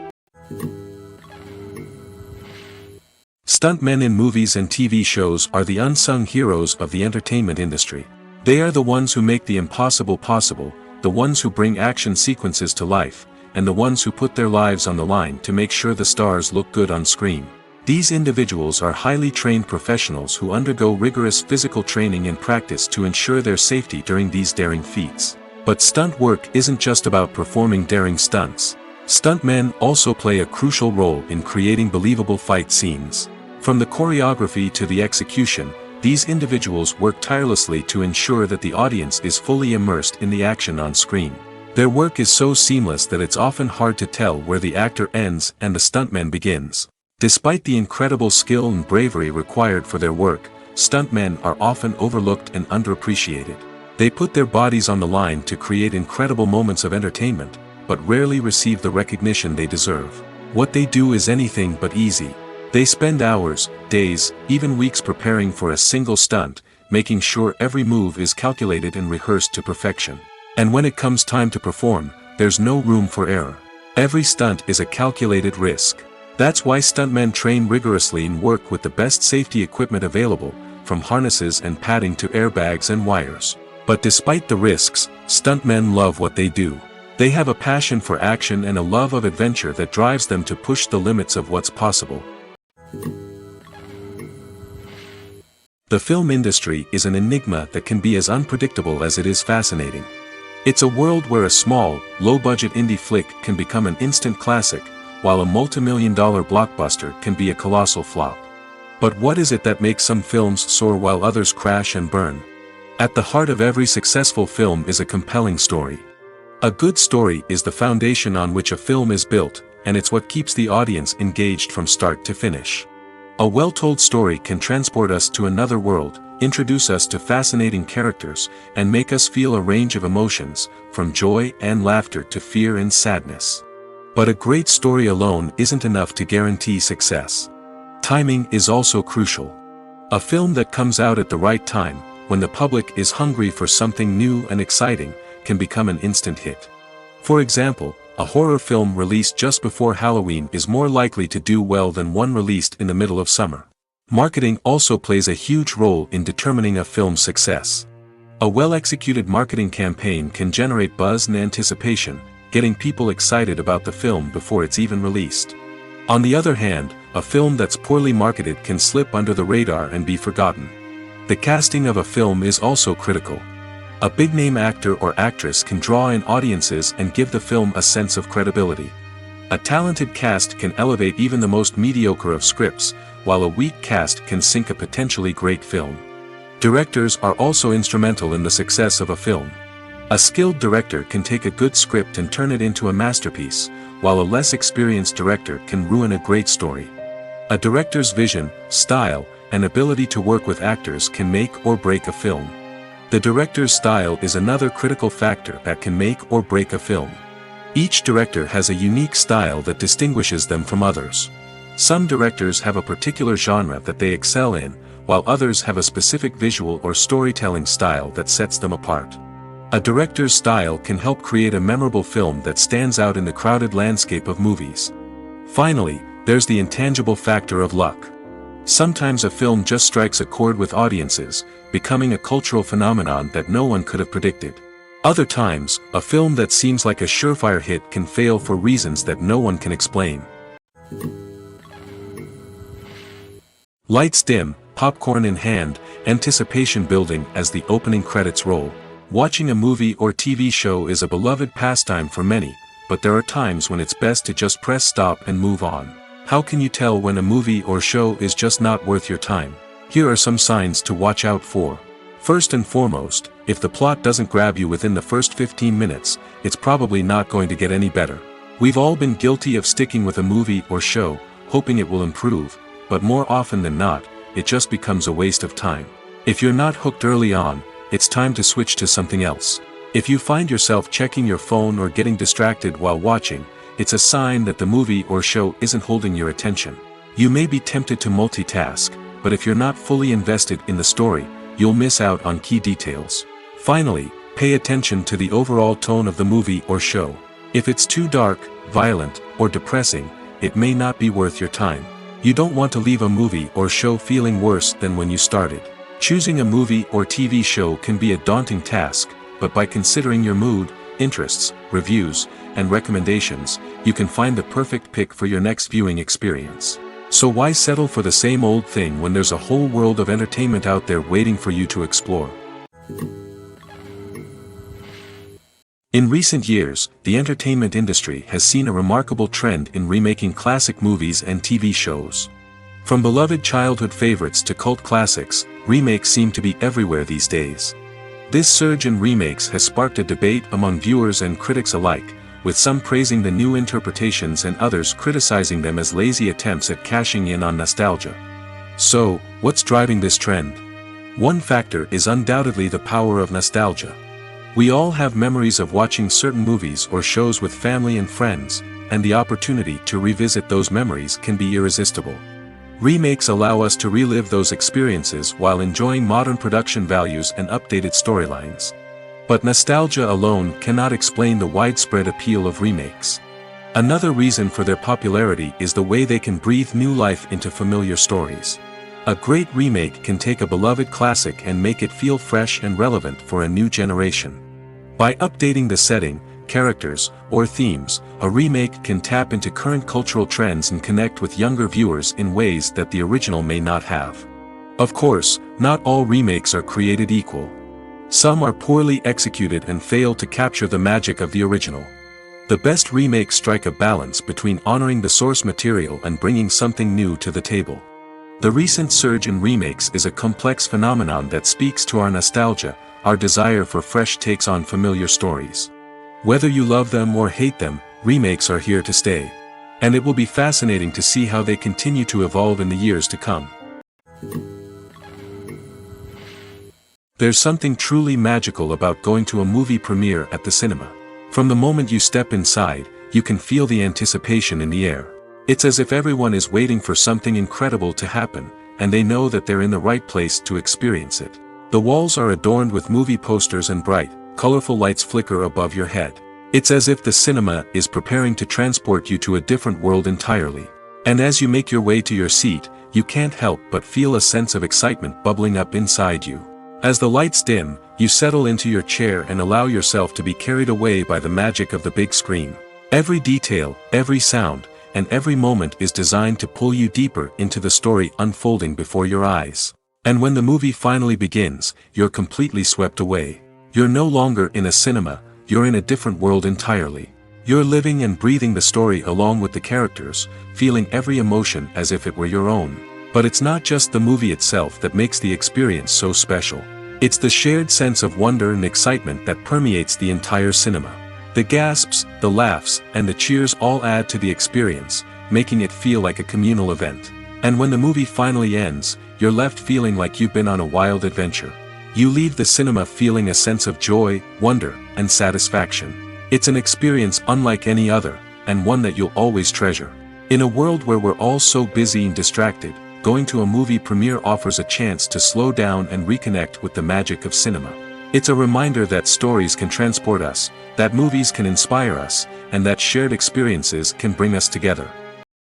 Speaker 1: Stuntmen in movies and TV shows are the unsung heroes of the entertainment industry. They are the ones who make the impossible possible, the ones who bring action sequences to life, and the ones who put their lives on the line to make sure the stars look good on screen. These individuals are highly trained professionals who undergo rigorous physical training and practice to ensure their safety during these daring feats. But stunt work isn't just about performing daring stunts. Stuntmen also play a crucial role in creating believable fight scenes. From the choreography to the execution, these individuals work tirelessly to ensure that the audience is fully immersed in the action on screen. Their work is so seamless that it's often hard to tell where the actor ends and the stuntman begins. Despite the incredible skill and bravery required for their work, stuntmen are often overlooked and underappreciated. They put their bodies on the line to create incredible moments of entertainment, but rarely receive the recognition they deserve. What they do is anything but easy. They spend hours, days, even weeks preparing for a single stunt, making sure every move is calculated and rehearsed to perfection. And when it comes time to perform, there's no room for error. Every stunt is a calculated risk. That's why stuntmen train rigorously and work with the best safety equipment available, from harnesses and padding to airbags and wires. But despite the risks, stuntmen love what they do. They have a passion for action and a love of adventure that drives them to push the limits of what's possible. The film industry is an enigma that can be as unpredictable as it is fascinating. It's a world where a small, low-budget indie flick can become an instant classic, while a multi-million-dollar blockbuster can be a colossal flop. But what is it that makes some films soar while others crash and burn? At the heart of every successful film is a compelling story. A good story is the foundation on which a film is built, and it's what keeps the audience engaged from start to finish. A well-told story can transport us to another world, introduce us to fascinating characters, and make us feel a range of emotions, from joy and laughter to fear and sadness. But a great story alone isn't enough to guarantee success. Timing is also crucial. A film that comes out at the right time, when the public is hungry for something new and exciting, can become an instant hit. For example, a horror film released just before Halloween is more likely to do well than one released in the middle of summer. Marketing also plays a huge role in determining a film's success. A well-executed marketing campaign can generate buzz and anticipation, getting people excited about the film before it's even released. On the other hand, a film that's poorly marketed can slip under the radar and be forgotten. The casting of a film is also critical. A big-name actor or actress can draw in audiences and give the film a sense of credibility. A talented cast can elevate even the most mediocre of scripts, while a weak cast can sink a potentially great film. Directors are also instrumental in the success of a film. A skilled director can take a good script and turn it into a masterpiece, while a less experienced director can ruin a great story. A director's vision, style, and ability to work with actors can make or break a film. The director's style is another critical factor that can make or break a film. Each director has a unique style that distinguishes them from others. Some directors have a particular genre that they excel in, while others have a specific visual or storytelling style that sets them apart. A director's style can help create a memorable film that stands out in the crowded landscape of movies. Finally, there's the intangible factor of luck. Sometimes a film just strikes a chord with audiences, becoming a cultural phenomenon that no one could have predicted. Other times, a film that seems like a surefire hit can fail for reasons that no one can explain. Lights dim, popcorn in hand, anticipation building as the opening credits roll. Watching a movie or TV show is a beloved pastime for many, but there are times when it's best to just press stop and move on. How can you tell when a movie or show is just not worth your time? Here are some signs to watch out for. First and foremost, if the plot doesn't grab you within the first 15 minutes, it's probably not going to get any better. We've all been guilty of sticking with a movie or show, hoping it will improve, but more often than not, it just becomes a waste of time. If you're not hooked early on, it's time to switch to something else. If you find yourself checking your phone or getting distracted while watching, it's a sign that the movie or show isn't holding your attention. You may be tempted to multitask, but if you're not fully invested in the story, you'll miss out on key details. Finally, pay attention to the overall tone of the movie or show. If it's too dark, violent, or depressing, it may not be worth your time. You don't want to leave a movie or show feeling worse than when you started. Choosing a movie or TV show can be a daunting task, but by considering your mood, interests, reviews, and recommendations, you can find the perfect pick for your next viewing experience. So why settle for the same old thing when there's a whole world of entertainment out there waiting for you to explore? In recent years, the entertainment industry has seen a remarkable trend in remaking classic movies and TV shows. From beloved childhood favorites to cult classics, remakes seem to be everywhere these days. This surge in remakes has sparked a debate among viewers and critics alike, with some praising the new interpretations and others criticizing them as lazy attempts at cashing in on nostalgia. So, what's driving this trend? One factor is undoubtedly the power of nostalgia. We all have memories of watching certain movies or shows with family and friends, and the opportunity to revisit those memories can be irresistible. Remakes allow us to relive those experiences while enjoying modern production values and updated storylines. But nostalgia alone cannot explain the widespread appeal of remakes. Another reason for their popularity is the way they can breathe new life into familiar stories. A great remake can take a beloved classic and make it feel fresh and relevant for a new generation. By updating the setting, characters, or themes, a remake can tap into current cultural trends and connect with younger viewers in ways that the original may not have. Of course, not all remakes are created equal. Some are poorly executed and fail to capture the magic of the original. The best remakes strike a balance between honoring the source material and bringing something new to the table. The recent surge in remakes is a complex phenomenon that speaks to our nostalgia, our desire for fresh takes on familiar stories. Whether you love them or hate them, remakes are here to stay. And it will be fascinating to see how they continue to evolve in the years to come. There's something truly magical about going to a movie premiere at the cinema. From the moment you step inside, you can feel the anticipation in the air. It's as if everyone is waiting for something incredible to happen, and they know that they're in the right place to experience it. The walls are adorned with movie posters and bright, colorful lights flicker above your head. It's as if the cinema is preparing to transport you to a different world entirely. And as you make your way to your seat, you can't help but feel a sense of excitement bubbling up inside you. As the lights dim, you settle into your chair and allow yourself to be carried away by the magic of the big screen. Every detail, every sound, and every moment is designed to pull you deeper into the story unfolding before your eyes. And when the movie finally begins, you're completely swept away. You're no longer in a cinema, you're in a different world entirely. You're living and breathing the story along with the characters, feeling every emotion as if it were your own. But it's not just the movie itself that makes the experience so special. It's the shared sense of wonder and excitement that permeates the entire cinema. The gasps, the laughs, and the cheers all add to the experience, making it feel like a communal event. And when the movie finally ends, you're left feeling like you've been on a wild adventure. You leave the cinema feeling a sense of joy, wonder, and satisfaction. It's an experience unlike any other, and one that you'll always treasure. In a world where we're all so busy and distracted, going to a movie premiere offers a chance to slow down and reconnect with the magic of cinema. It's a reminder that stories can transport us, that movies can inspire us, and that shared experiences can bring us together.